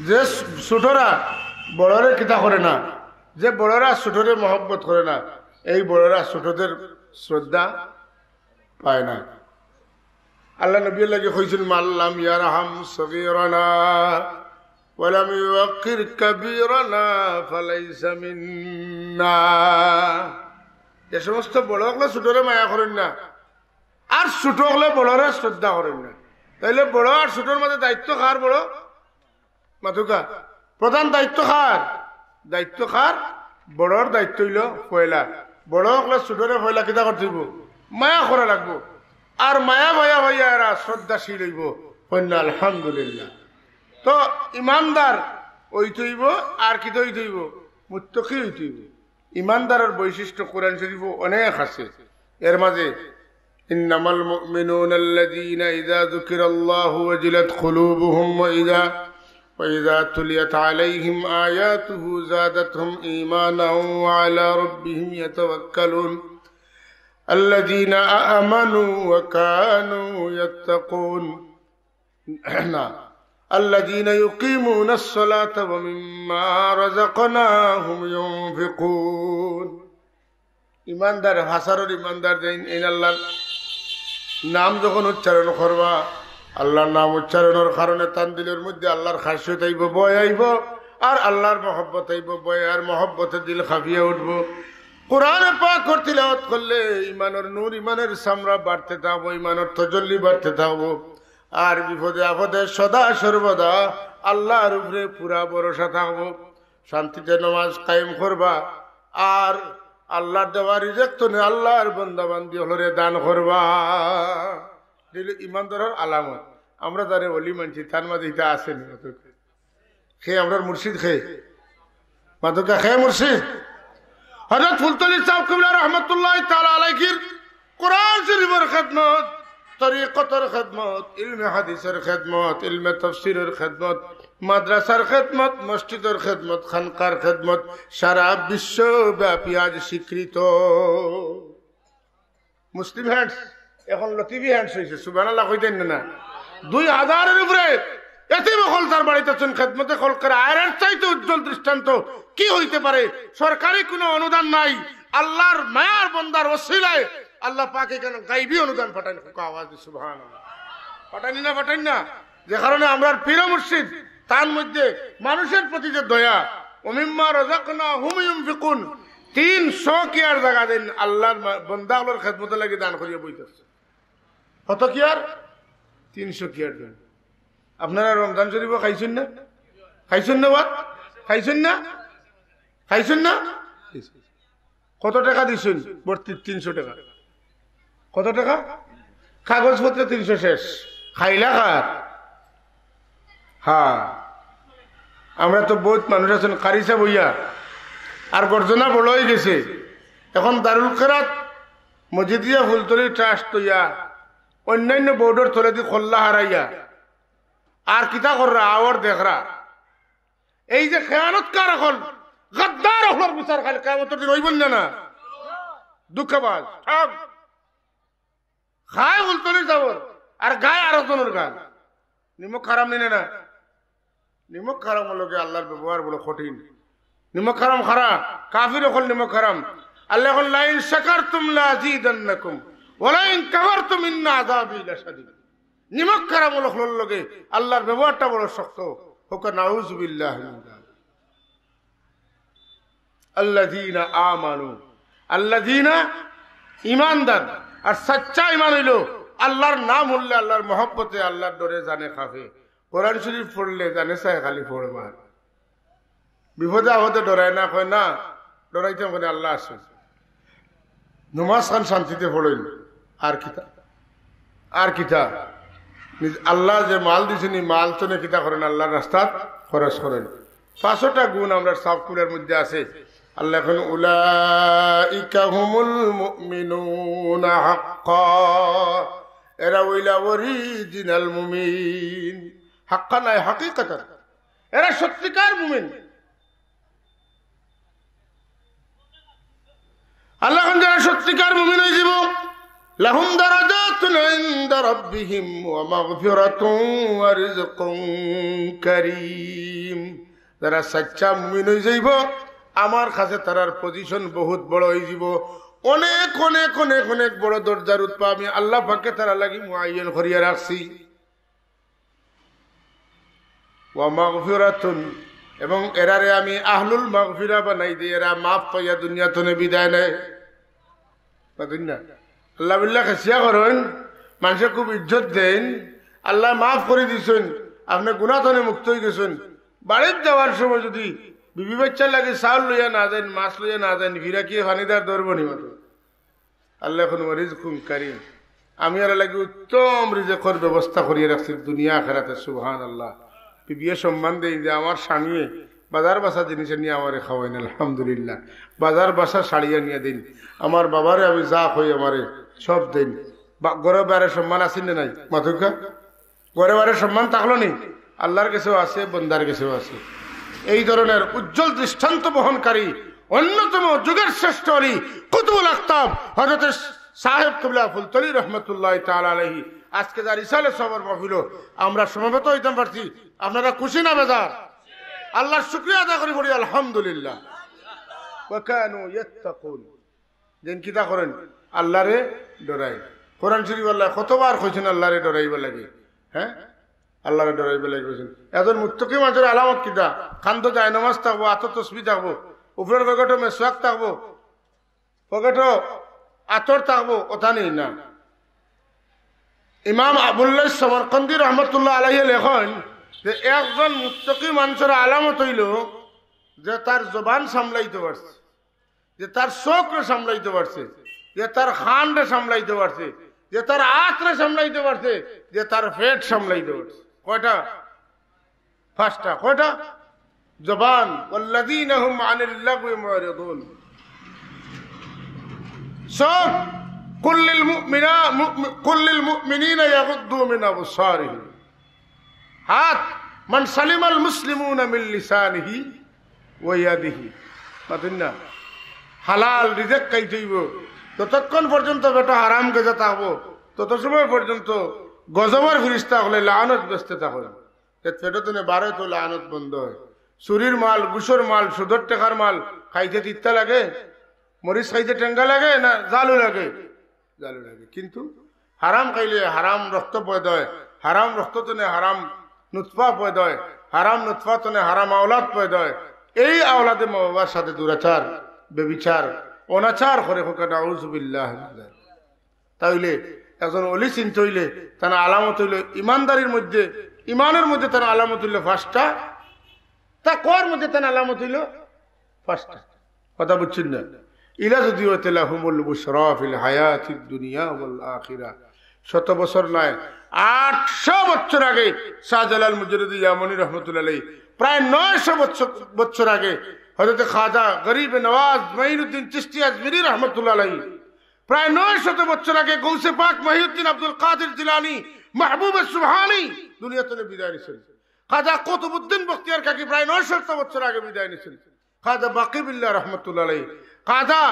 যে ছোটরা বড়রে কিতা করে না, যে বড়রা ছোটরে মহব্বত করে না, এই বড়রা ছোটদের শ্রদ্ধা পায় না। আল্লাহ নবী লাগে কইছেন, মাল্লাম ইয়ারহাম সগীরানা ওয়ালাম ইউকির কাবীরানা ফালাইসা মিন্না। যে সমস্ত বড় হলে ছোটরে মায়া করেন না, আর ছোট হলে বড়রে শ্রদ্ধা করেন না, তাইলে বড় আর ছোটর মাঝে দায়িত্ব কার? বড় মাতুকা প্রধান দায়িত্ব কার? দায়িত্ব কার? বড়র দায়িত্ব হইল পয়লা। বড় হলে ছোটরে পয়লা কিতা করতে হইব? মায়া করা লাগবো। আর মায়া মায়া হইয়া এরা শ্রদ্ধাশীল হইব। কন্যা আলহামদুলিল্লাহ। তো ইমানদার হইতে হইব, আর কি হইতে হইব? মুত্তাকি হইতে হইব। ইমানদারের বৈশিষ্ট্য কোরআন শরীফ অনেক আছে। এর মাঝে ইন্নামাল মুমিনুনা আল্লাযীনা ইযা যুকিরাল্লাহু ওয়াজিলাত কুলুবুহুম وإذا تليت عليهم آياته زادتهم إيمانا وعلى ربهم يتوكلون الذين آمنوا وكانوا يتقون الذين يقيمون الصلاة ومما رزقناهم ينفقون। ইমানদার হাসারর ইমানদার দেন এই আল্লাহর নাম যখন উচ্চারণ করবা, আল্লাহর নাম উচ্চারণের কারণে তান দিলের মধ্যে আল্লাহর খাসিয়ত আইব, ভয় আইব, আর আল্লাহর মহব্বত আইব। ভয় আর মহব্বতে দিল খাফিয়ে উঠবো। কোরআনে পাক তিলাওয়াত করলে ইমানের নূর, ইমানের সামরা বাড়তে থাকবো, ইমানের তজল্লি বাড়তে থাকবো। আর বিপদে আপদে সদা সর্বদা আল্লাহর উপরে পুরা ভরসা থাকবো। শান্তিতে নামাজ কায়েম করবা, আর আল্লাহর দেওয়া রিজেক্ট তো নেই, আল্লাহর বান্দাবান্দি হলরে দান করবা। ইমানদারের আলামত। আমরা যারে অলি মানছি তার মাঝে এটা আসেনি। খে আমরা মুর্শিদ খে মাদকা খে মুর্শিদ হযরত ফুলতলি সাহেব কিবলা রাহমাতুল্লাহ তাআলা আলাইহির কোরআন শরীফের খিদমত, তরিকতের খিদমত, ইলমে হাদিসের খিদমত, ইলমে তাফসীরের খিদমত, মাদ্রাসার খিদমত, মসজিদের খিদমত, খানকার খিদমত সারা বিশ্বব্যাপী আজ স্বীকৃত। মুসলিম হ্যান্ডস এখন লতিফি হ্যান্ডস হয়েছে। সুবহানাল্লাহ কইতেন না? 2000-এর উপরে এতিম খলতার বাড়িতে চুন খেদমতে খল করে আয়ের চাইতে উজ্জ্বল দৃষ্টান্ত কি হইতে পারে? সরকারি কোনো অনুদান নাই, আল্লাহর মায়ার বন্দার ওসিলায় আল্লাহ পাক এখানে গাইবি অনুদান পাঠান। আওয়াজ সুবহানাল্লাহ। পাঠানি না? পাঠান না? যে কারণে আমরা পীর মুর্শিদ তার মধ্যে মানুষের প্রতি যে দয়া, ওমিম্মা রাযাকনাহুম ইউনফিকুন, 300 কি আর জায়গা দেন আল্লাহর বন্দাগুলোর খেদমতে লাগি দান করিয়া বইতেছে। কত কি আর? 300 কি আর দেন। আপনারা রমজান শরীফ খাইছেন না? খাইছেন না? খাইছেন না? খাইছেন না? কত টাকা দিছেন? ভর্তি 300 টাকা। কত টাকা? কাগজপত্র 300 শেষ। খাইলা কার? হ্যাঁ, আমরা তো বহুত মানুষ আছেন কারিসা বইয়া আর গর্জনা বড় হয়ে গেছে। এখন দারুল কেরাত মসজিদিয়া ফুলতলি ট্রাস্ট তৈয়া অন্যান্য বোর্ডের তলে দিয়ে খোল্লা হারাইয়া আর কিতা কররা আওয়ার দেখরা। এই যে খেয়ানতকার এখন গদ্দার হলার বিচার খালি কিয়ামতের দিন হইবেন না। দুঃখবাজ ঠক খায় ফুলতলির যাবর আর গায়ে আরো জনের গান। নিমক খারাম নিনে না। নিমক খারাম হলো আল্লাহর ব্যবহার বড় কঠিন। নিমক খারাম খারা কাফির হল নিমক খারাম। আল্লাহ এখন লাইন শাকারতুম লাযীদান্নাকুম ওয়া লাইন কাফারতুম ইন্না আযাবি লাশাদীদ। নিমক খারাম হলো লগে আল্লাহর ব্যবহারটা বড় শক্ত। হোকা নাউযু বিল্লাহি মিন যালিক। আল্লাযীনা আমানু, আল্লাযীনা ঈমানদার। আর সচ্চা ঈমান হইল আল্লাহর নাম হলে আল্লাহর মহব্বতে আল্লাহর ডরে জানে খাফে। কোরআন শরীফ পড়লে জানে চায় খালি পড়বার। বিপদে আপদে ডরায় না, কয় না ডরাইতে মানে আল্লাহ আছে। নমাজ খান শান্তিতে পড়েন। আর কিতা আর কিতা আল্লাহ যে মাল দিছেন মাল তো কিতা করেন আল্লাহর রাস্তাত খরচ করেন। 500টা গুণ আমরা সাবকুলের মধ্যে আছে। আল্লাহ এখন উলাইকা হুমুল মুমিনুনা হাক্কা, এরা হইলা অরিজিনাল মুমিন। হাক্কা নাই হাকিকাতান, এরা সত্যিকার মুমিন। আল্লাহ যারা সত্যিকার মুমিন হয়ে যাব লাহুম দারাজাতুন ইনদা রাব্বিহিম ওয়া মাগফিরাতুন ওয়া রিজকুন কারীম। যারা সচ্চা মুমিন হয়ে যাইব আমার কাছে তারার পজিশন বহুত বড় হয়ে যাব। অনেক অনেক অনেক অনেক বড় দরজার উৎপা আমি আল্লাহ পাকে তারা লাগি মুআয়্যান করিয়া রাখছি। ওয়া মাগফিরাতুন, এবং এরারে আমি আহলুল মাগফিরা বানাই দিই। এরা মাফ পাইয়া দুনিয়া তনে বিদায় নেয়। আল্লাহ বিল্লাহ খেসিয়া করেন, মানুষে খুব ইজ্জত দেন। আল্লাহ মাফ করে দিছেন, আপনি গুনাহ তনে মুক্ত হয়ে গেছেন। বাড়ির যাওয়ার সময় যদি বিবি বাচ্চা লাগে চাউল লইয়া না যান, মাছ লইয়া না যান, ফিরাকিয়ে ফানিদার ধরবনি মতো। আল্লাহ এখন রিজকুন কারীম, আমি আর লাগে উত্তম রিজেকর ব্যবস্থা করিয়ে রাখছি দুনিয়া আখিরাতে। সুবহানাল্লাহ। বিয়ে সম্মান দেই যে আমার স্বামী বাজার বাসা জিনিস নিয়ে আমারে খাওয়াইন, আলহামদুলিল্লাহ। বাজার বাসা সারিয়া নিয়ে দিন। আমার বাবারে আমি যা হই আমারে সব দিন। গড়ে বারে সম্মান আসেন না নাই মাথুকা? গড়ে বারে সম্মান থাকলো নি? আল্লাহর কাছেও আছে, বন্দার কাছেও আছে। এই ধরনের উজ্জ্বল দৃষ্টান্ত বহনকারী অন্যতম যুগের শ্রেষ্ঠ আলী কুতুবুল আকতাব হযরত সাহেব কিবলা ফুলতলি রহমতুল্লাহ তাআলা আলাইহি আজকে যার ইসালে সবর মাহফিল আমরা সমবেত হইতে পারছি। আপনারা খুশি না বেজার? আল্লাহর শুকরিয়া আদায় করি বলি আলহামদুলিল্লাহ। ওয়া কানু ইয়াত্তাকুন, যেন কিতা করেন আল্লাহরে ডরাই। কোরআন শরীফ আল্লাহ কতবার কইছেন আল্লাহরে ডরাইবা লাগে। হ্যাঁ, আল্লাহরে ডরাইবা লাগে কইছেন। এজন মুত্তাকি মানুষের আলামত কিতা? কান্দ যায় নামাজ থাকবো, আত তসবিহ থাকবো, উপরের পকেটে মেসওয়াক থাকবো, পকেটে আতর থাকবো, ওটা নেই না। ইমাম আবুল্লাহ সমরকন্দি রহমতুল্লাহ আলাইহি লেখেন যে একজন মুত্তাকি মানুষের আলামত হইল যে তার জবান সামলাইতে পারছে, যে তার চোখরে সামলাইতে পারছে, যে তার খানরে সামলাইতে পারছে, যে তার আত্রে সামলাইতে পারছে, যে তার পেট সামলাইতে পারছে। কয়টা? 5টা। কয়টা? জবান। ওয়াল্লাযীনা হুম আনিল লাগwi মুরিদুন। সব কুল্লিল মুমিনিনা ইয়াগুদ্দু মিন আবসারিহিম। হাত মান সালিমাল মুসলিমুনা মিন লিসানিহি ওয়া ইয়াদিহি। মাতুন্না হালাল রিজিক খাইতেইব। ততক্ষণ পর্যন্ত বেটা হারাম গজা থাকবো, তত সময় পর্যন্ত গজবের ফেরেশতা হলে লানত বেচতে থাকবে। পেটে তুমি বারে তো লানত বন্ধ হয়। চুরির মাল, ঘুষের মাল, সুদের টাকার মাল খাইতে তিতা লাগে, মরিচ খাইতে টেঙ্গা লাগে না জালু লাগে? জালু লাগে। কিন্তু হারাম খাইলে হারাম রক্ত পয়দা হয়, হারাম রক্ত তনে হারাম নুতফা পয়দা হয়, হারাম নুতফা তনে হারাম আওলাদ পয়দা হয়। এই আওলাদে মা বাবার সাথে দুরাচার, বেবিচার, অনাচার করে হোক নাউযু বিল্লাহ। তাইলে একজন অলি চিন্তা হইলে তার আলামত হইল ইমানদারির মধ্যে, ইমানের মধ্যে তার আলামত হইল 5টা, তা কর মধ্যে তার আলামত হইল 5টা। কথা বুঝছেন না? ইলা যদি হতে লাহুমুল বুশরা ফিল হায়াতিদ দুনিয়া ওয়াল আখিরা। 100 বছর নয়, 800 বছর আগে শাহজালাল মুজাদ্দিদ ইয়ামানি রহমতুল্লাহ আলাইহি, প্রায় 900 বছর আগে হযরত খাজা গরিব নওয়াজ মঈনুদ্দিন চিশতি আজমিরি রহমতুল্লাহ আলাইহি, প্রায় 900 বছর আগে গৌসে পাক মহিউদ্দিন আব্দুল কাদের জিলানী মাহবুব সুবহানী দুনিয়াতে বিদায় নিয়েছেন। খাজা কুতুবউদ্দিন বখতিয়ার কাকি প্রায় 900 বছর আগে বিদায় নিয়েছেন। খাজা বাকিবিল্লাহ রহমতুল্লাহ আলাইহি, খাজা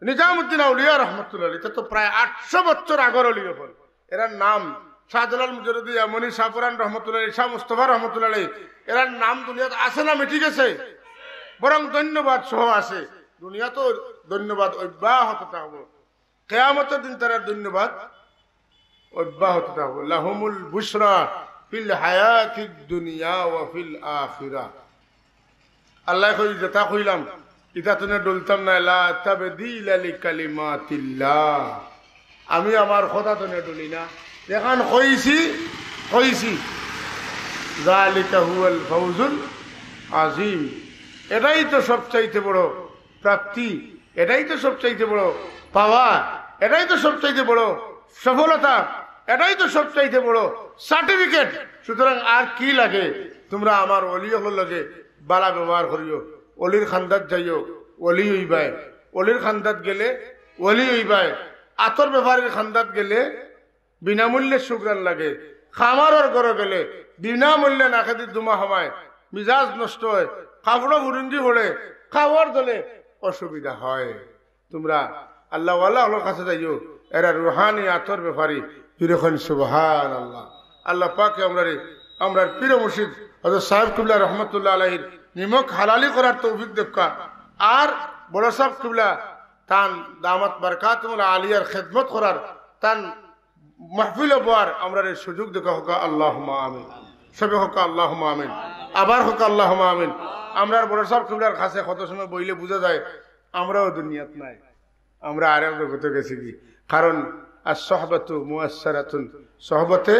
নিজামউদ্দিন আউলিয়া রহমতুল্লাহ আলাইহি, তো প্রায় 800 বছর আগর অলিয়ে হল। এরার নাম শাহজালাল মুজাদ্দিদ ইয়ামানি, শাহপুরান রহমতুল্লাহ আলাইহি, শাহ মুস্তাফা রহমতুল্লাহ আলাইহি, এরার নাম দুনিয়াতে আছে না মিটি গেছে? বরং ধন্যবাদ সহ আছে। দুনিয়া তো ধন্যবাদ অব্যাহত থাকবো, কিয়ামতের দিন তার ধন্যবাদ অব্যাহত থাকবো। লাহুমুল বুশরা ফিল হায়াতিদ দুনিয়া ওয়া ফিল আখিরা। আল্লাহ কই যেটা কইলাম ইটা তুমি ডলতাম না, লা তাবদীলা লিকালিমাতিল্লাহ, আমি আমার কথা তুমি ডলি না, দেখান কইছি যালিকা হুয়াল ফাউজুল আযীম। এটাই তো সবচাইতে বড় প্রাপ্তি, এটাই তো সবচাইতে বড় পাওয়া, এটাই তো সবচাইতে বড় সফলতা, এটাই তো সবচাইতে বড় সার্টিফিকেট। সুতরাং আর কি লাগে? তোমরা আমার অলি হল লাগে বালা ব্যবহার করিও, অলির খান্দাত যাইও অলি হইবাই, অলির খান্দাত গেলে অলি হইবাই, আতর ব্যবহারের খান্দাত গেলে বিনামূল্যে শুকরান লাগে, খামারের ঘরে গেলে বিনামূল্যে না খেতে দুমা হমায় মিজাজ নষ্ট হয়, কাপড় বুরুঞ্জি পড়ে, খাওয়ার দলে অসুবিধা হয়। তোমরা আল্লাহ ওয়ালার কাছে যাইও, এরা রুহানি আতর ব্যাপারী। যখন সুবহানাল্লাহ। আল্লাহ পাকে আমরা পীর মুর্শিদ হযরত সাহেব কিবলা রহমতুল্লাহ আলাইহির নিমক হালালি করার তৌফিক দেখা, আর বড় সাহেব কিবলা তান দামাত বারকাতুল আলিয়ার খেদমত করার, তান মাহফিল বোয়ার আমরা সুযোগ দেখা হোক। আল্লাহুম্মা আমিন। সবে হোক আল্লাহুম্মা আমিন, আবার হোক আল্লাহুম্মা আমিন। আমরা বড় সাহেব কিবলার কাছে কত সময় বইলে বোঝা যায় আমরাও দুনিয়াত নাই, আমরা আরেক জগতে গেছি কি। কারণ আর সহবতু মুয়াসসারাতুন, সহবতে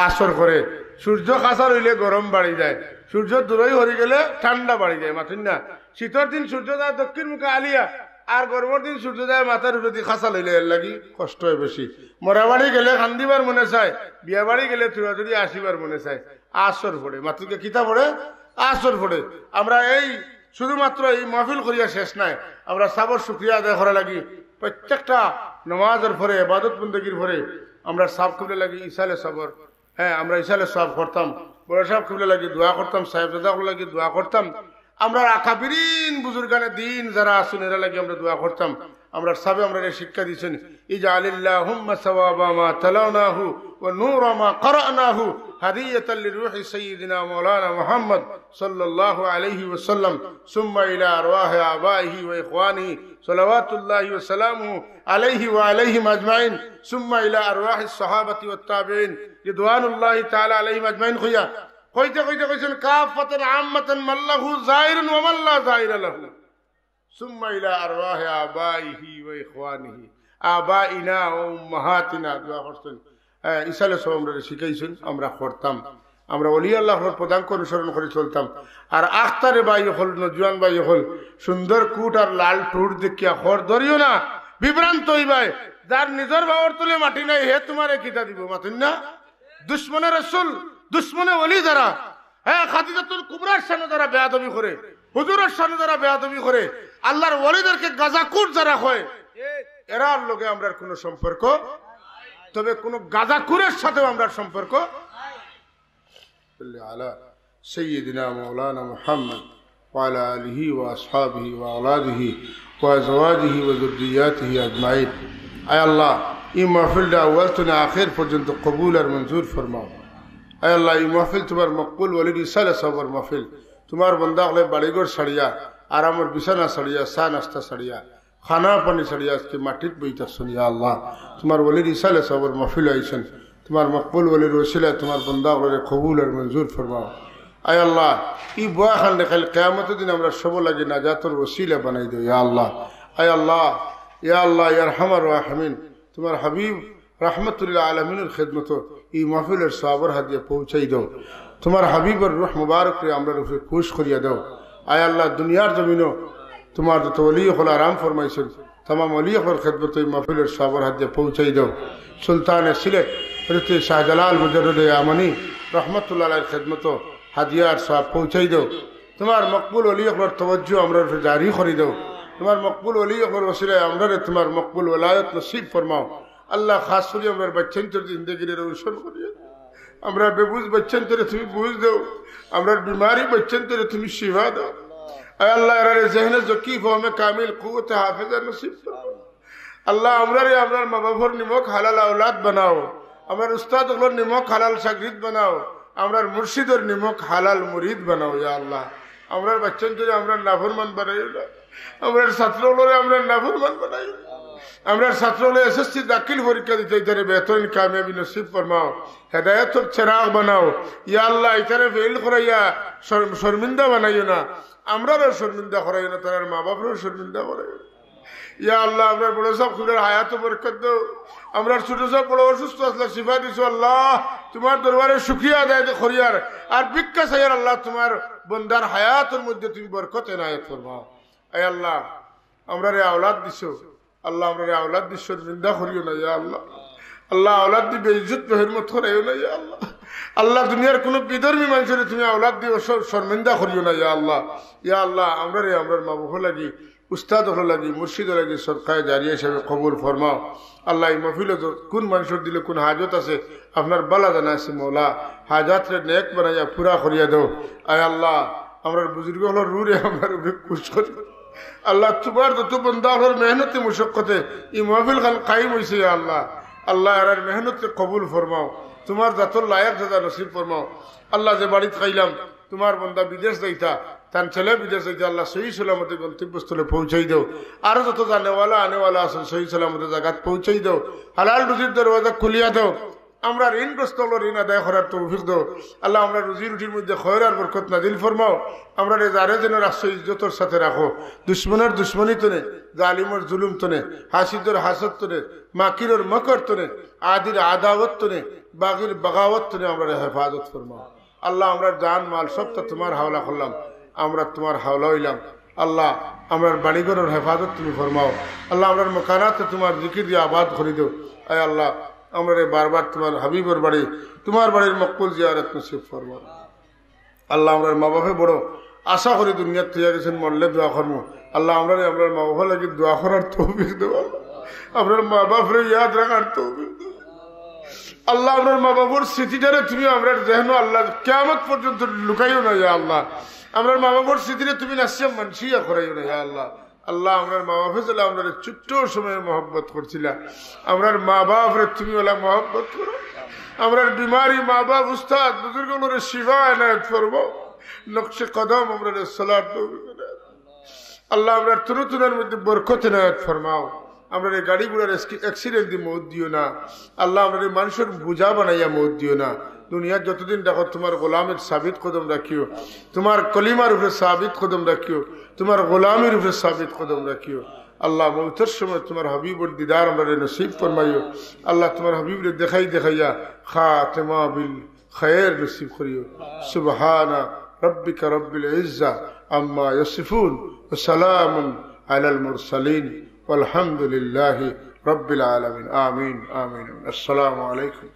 আসর করে। সূর্য কাছার হইলে গরম বাড়ি যায়, সূর্য দূরই হরি গেলে ঠান্ডা বাড়ি যায়। মাথুন না, শীতের দিন সূর্য যায় দক্ষিণ মুখে আলিয়া, আর গরমের দিন সূর্য যায় মাথার উপরে খাঁচা লইলে এর লাগি কষ্ট হয় বেশি। মরা বাড়ি গেলে কান্দিবার মনে চায়, বিয়া বাড়ি গেলে চুরাচুরি আসিবার মনে চায়। আসর পড়ে মাতুকে কিতা পড়ে, আসর পড়ে। আমরা এই শুধুমাত্র এই মাহফিল করিয়া শেষ নাই, আমরা সাবর শুক্রিয়া আদায় করা লাগি। প্রত্যেকটা নমাজের পরে, ইবাদত বন্দেগীর পরে আমরা সাব কিবলা লাগি ইসালে সবর, হ্যাঁ আমরা ইসালে সব করতাম, বড় সাহেব কিবলা লাগি দোয়া করতাম, সাহেবজাদা লাগি দোয়া করতাম। আমরা আকাবিরিন বুজুর্গানে দিন যারা আসুন এরা লাগি আমরা দোয়া করতাম। আমরা সাবে আমরা শিক্ষা দিয়েছেন, ইজআলিল্লাহুম্মা সাওয়াবা মা তালাওনাহু ওয়া নূরা মা ক্বরানাহু হাদিয়াতাল লিরূহি সাইয়্যিদিনা মাওলানা মুহাম্মদ সাল্লাল্লাহু আলাইহি ওয়াসাল্লাম সুম্মা ইলা আরওয়াহি আবাইহি ওয়া ইখওয়ানিহি সালাওয়াতুল্লাহি ওয়া সালামুহু আলাইহি ওয়া আলাইহিম আজমাইন সুম্মা ইলা আরওয়াহিস সাহাবাতি ওয়াত তাবিঈন রিদওয়ানুল্লাহি তাআলা আলাইহিম আজমাইন। খুইয়া কইতে কইছেন কাফাতান আম্মাতান মাল্লাহু যায়রুন ওয়া মাল্লা যায়রা লাহু সুম্মা ইলা আরওয়াহি আবাইহি ওয়া ইখওয়ানিহি আবাইনা ওয়া উম্মাহাতিনা। দোয়া করছেন, ইসালে সব আমরা শিখাইছেন, আমরা করতাম। আমরা ওলি আল্লাহর পদাঙ্ক অনুসরণ করে চলতাম। আর আখতারে বাই হল, নজওয়ান বাই হল, সুন্দর কুট আর লাল টুট দেখিয়া খর ধরিও না, বিভ্রান্ত হইবাই। যার নিজের বাবর তুলে মাটি নাই হে তোমারে কিতা দিব। মাতুন না, দুশ্মনে রাসূল, দুশ্মনে ওলি যারা, হ্যাঁ খাদিজাতুল কুবরার সামনে যারা বেয়াদবি করে, হুজুরের সামনে যারা বেয়াদবি করে, আল্লাহর ওলিদেরকে গাজাকুর যারা হয়, এরার লগে আমরা কোনো সম্পর্ক, তবে কোন গাজাকুরের সাথেও আমরা সম্পর্ক। আলা সাইয়্যিদিনা মাওলানা মুহাম্মদ ওয়া আলা আলিহি ওয়া আসহাবিহি ওয়া আওলাদিহি ওয়া আজওয়াজিহি ওয়া যুররিয়াতিহি আজমাইন। আয় আল্লাহ, এই মাহফিলটা আউয়াল থেকে আখির পর্যন্ত কবুল আর মঞ্জুর ফরমাও। আয় আল্লাহ, এই মাহফিল তোমার মকবুল ওলির ইসালে সবর মাহফিল। তোমার বন্দা হলে বাড়িঘর ছাড়িয়া, আরামর বিছানা ছাড়িয়া, চা নাস্তা ছাড়িয়া, খানা পানি ছাড়িয়া আজকে মাটিত বইতা শুনিয়া আল্লাহ তোমার ওলির ইসালে সবর মাহফিল আইছেন। তোমার মকবুল ওলির ওসিলায় তোমার বন্দা হলে কবুল আর মঞ্জুর ফরমাও। আয় আল্লাহ, এই বয়া খান দেখাল কিয়ামতের দিন আমরা সব লাগে নাজাতের ওসিলা বানাই দিও ইয়া আল্লাহ। আয় আল্লাহ, ইয়া আল্লাহ ইয়া আরহামার রাহিমিন, তোমার হাবিব রাহমাতুল আলামিনের খিদমত এই মাহফিলের সওয়াবের হাদিয়া পৌঁছাই দাও। তোমার হাবিবের রূহ মুবারক রে আমরা রূহে খুশ করিয়া দাও। আয় আল্লাহ, দুনিয়ার জমিনও তোমার যত ওলি হল আরাম ফরমাইছেন तमाम ওলি হল খেদমত মাহফিলের সবার হাতে পৌঁছাই দাও সুলতান সিলেট হযরত শাহজালাল মুজাদ্দিদ ইয়ামানি রহমাতুল্লাহ আলাইহির খেদমত হাদিয়ার সব পৌঁছাই দাও তোমার মকবুল ওলি হলর তওয়াজ্জু আমরা জারি করে দাও তোমার মকবুল ওলি হলর ওসিলায় আমরা তোমার মকবুল ওলায়ত নসিব ফরমাও আল্লাহ খাস করে আমরা বাচ্চাদের জিন্দেগির রৌশন করিও আমরা বেবুজ বাচ্চাদের তুমি বুঝ দাও আমরা বিমারি বাচ্চাদের তুমি শিফা দাও আয় আল্লাহ এর জেহনে জকি ফহমে কামিল কুওয়াত হাফেজা নসিব ফরমাও আল্লাহ আমরা আপনার মা বাবার নিমক হালাল আওলাদ বানাও আমার উস্তাদ হলর নিমক হালাল শাগরিদ বানাও আমরার মুর্শিদের নিমক হালাল মুরিদ বানাও ইয়া আল্লাহ আমরার বাচ্চাদের আমরা নাফরমান বানাইও না আমরার ছাত্রগুলোরে আমরা নাফরমান বানাইও আমরার ছাত্রগুলো এসএসসি দাখিল পরীক্ষা দিতে ইতারে বেহতরিন কামিয়াবি নসিব ফরমাও হেদায়েতের চিরাগ বানাও ইয়া আল্লাহ ইতারে ফেল করাইয়া শর্মিন্দা বানাইও না আমরারও শর্মিন্দা করাইও না তার মা বাপেরও শর্মিন্দা করাইও না ইয়া আল্লাহ আমরা বড় সব খুলের হায়াত বরকত দাও আমরা ছোট সব বড় অসুস্থ আসলে শিফা দিছো আল্লাহ তোমার দরবারে শুকরিয়া আদায় করিয়ার আর ভিক্ষা চাইয়ার আল্লাহ তোমার বন্দার হায়াতের মধ্যে তুমি বরকত এনায়েত ফরমাও আয় আল্লাহ আমরা রে আওলাদ দিছো আল্লাহ আমরা রে আওলাদ দিছো শর্মিন্দা করিও না ইয়া আল্লাহ আল্লাহ আওলাদ দি বেইজ্জত বেহরমত করাইও না ইয়া আল্লাহ আল্লাহ দুনিয়ার কোন বিধর্মী মানুষের তুমি আওলাদ দিও শর্মিন্দা করিও না ইয়া আল্লাহ আমরা রে আমরার মা বাবা লাগি উস্তাদ হল লাগি মুর্শিদ লাগি সদকায়ে জারিয়া হিসেবে কবুল ফরমাও আল্লাহ এই মাহফিলে কোন মানুষের দিলে কোন হাজত আছে আপনার বালা জানা আছে মৌলা হাজাতরে নেক বানাইয়া পুরা করিয়া দাও আয় আল্লাহ আমরার বুজুর্গ হল রুরে আমরা খুশ করি আল্লাহ তোমার যত বন্দা হল মেহনতে মুশক্কতে এই মাহফিল খান কায়েম হইছে ইয়া আল্লাহ আল্লাহ এর মেহনতে কবুল ফরমাও তোমার যত লায়ক দাদা নসিব ফরমাও আল্লাহ যে বাড়িতে খাইলাম তোমার বন্দা বিদেশ যাইতা তার ছেলে বিদেশ যাইতে আল্লাহ সহি সালামতে গন্তব্যস্থলে পৌঁছাই দাও আরো যত জানেওয়ালা আনেওয়ালা আছেন সহি সালামতে জায়গাত পৌঁছাই দাও হালাল রুজির দরওয়াজা খুলিয়া দাও আমরা ঋণগ্রস্ত হলো ঋণ আদায় করার তৌফিক দাও আল্লাহ আমরা রুজি রুটির মধ্যে খয়র আর বরকত নাজিল ফরমাও আমরা যারে যেন রাষ্ট্র ইজ্জতর সাথে রাখো দুশ্মনের দুশ্মনী তনে জালিমর জুলুম তনে হাসিদর হাসদ তনে মাকিরর মকর তনে আদির আদাওয়াত তনে বাগির বাগাওয়াত তনে আমরা হেফাজত ফরমাও আল্লাহ আমরা জান মাল সবটা তোমার হাওলা করলাম আমরা তোমার হাওলা হইলাম আল্লাহ আমরার বাড়িঘরের হেফাজত তুমি ফরমাও আল্লাহ আমরার মকানাতে তোমার জিকির দিয়ে আবাদ করে দাও আয় আল্লাহ আমরা বারবার তোমার হাবিবর বাড়ি তোমার বাড়ির মকবুল জিয়ারত নসিব ফরমাও আল্লাহ আমরার মা বাপে বড় আশা করি দুনিয়ার থেকে গেছেন মরলে দোয়া করবো আল্লাহ আমরার মা বাবা লাগে দোয়া করার তৌফিক দেব আপনার মা বাপরে ইয়াদ রাখার তৌফিক দেব আল্লাহ আপনার মা বাবুর স্মৃতিটারে তুমি আমরা যেন আল্লাহ কিয়ামত পর্যন্ত লুকাইও না ইয়া আল্লাহ আমার মা বাবার স্মৃতিরে তুমি নাসিয়া মানসিয়া করাইও না ইয়া আল্লাহ আল্লাহ আমার মা বাপে চলে আমরা ছোট্ট সময়ে মহব্বত করছিলাম আমরার মা বাপরে তুমি ওলা মহব্বত করো আমরার বিমারি মা বাপ উস্তাদ বুজুর্গগুলোর শিফা এনায়েত করবো নকশে কদম আমরা সালাত আল্লাহ আমরা তুরুতুনের মধ্যে বরকত এনায়েত ফরমাও আমরা এই গাড়িগুলোর অ্যাক্সিডেন্ট দিয়ে মৌত দিও না আল্লাহ আমরা মানুষের বোঝা বানাইয়া মৌত দিও না দুনিয়ার যতদিন দেখো তোমার গোলামের সাবিত কদম রাখিও তোমার কলিমার উপরে সাবিত কদম রাখিও তোমার গোলামের উপরে সাবিত কদম রাখিও আল্লাহ মৌতের সময় তোমার হাবিবর দিদার আমরা নসিব ফরমাইও আল্লাহ তোমার হাবিবরে দেখাইয়া খাতেমা বিল খায়ের নসিব করিও সুবহানা রব্বিকা রব্বিল ইজ্জা আম্মা ইয়াসিফুন ওয়া সালামুন আলাল মুরসালিন والحمد لله رب العالمين آمين آمين السلام عليكم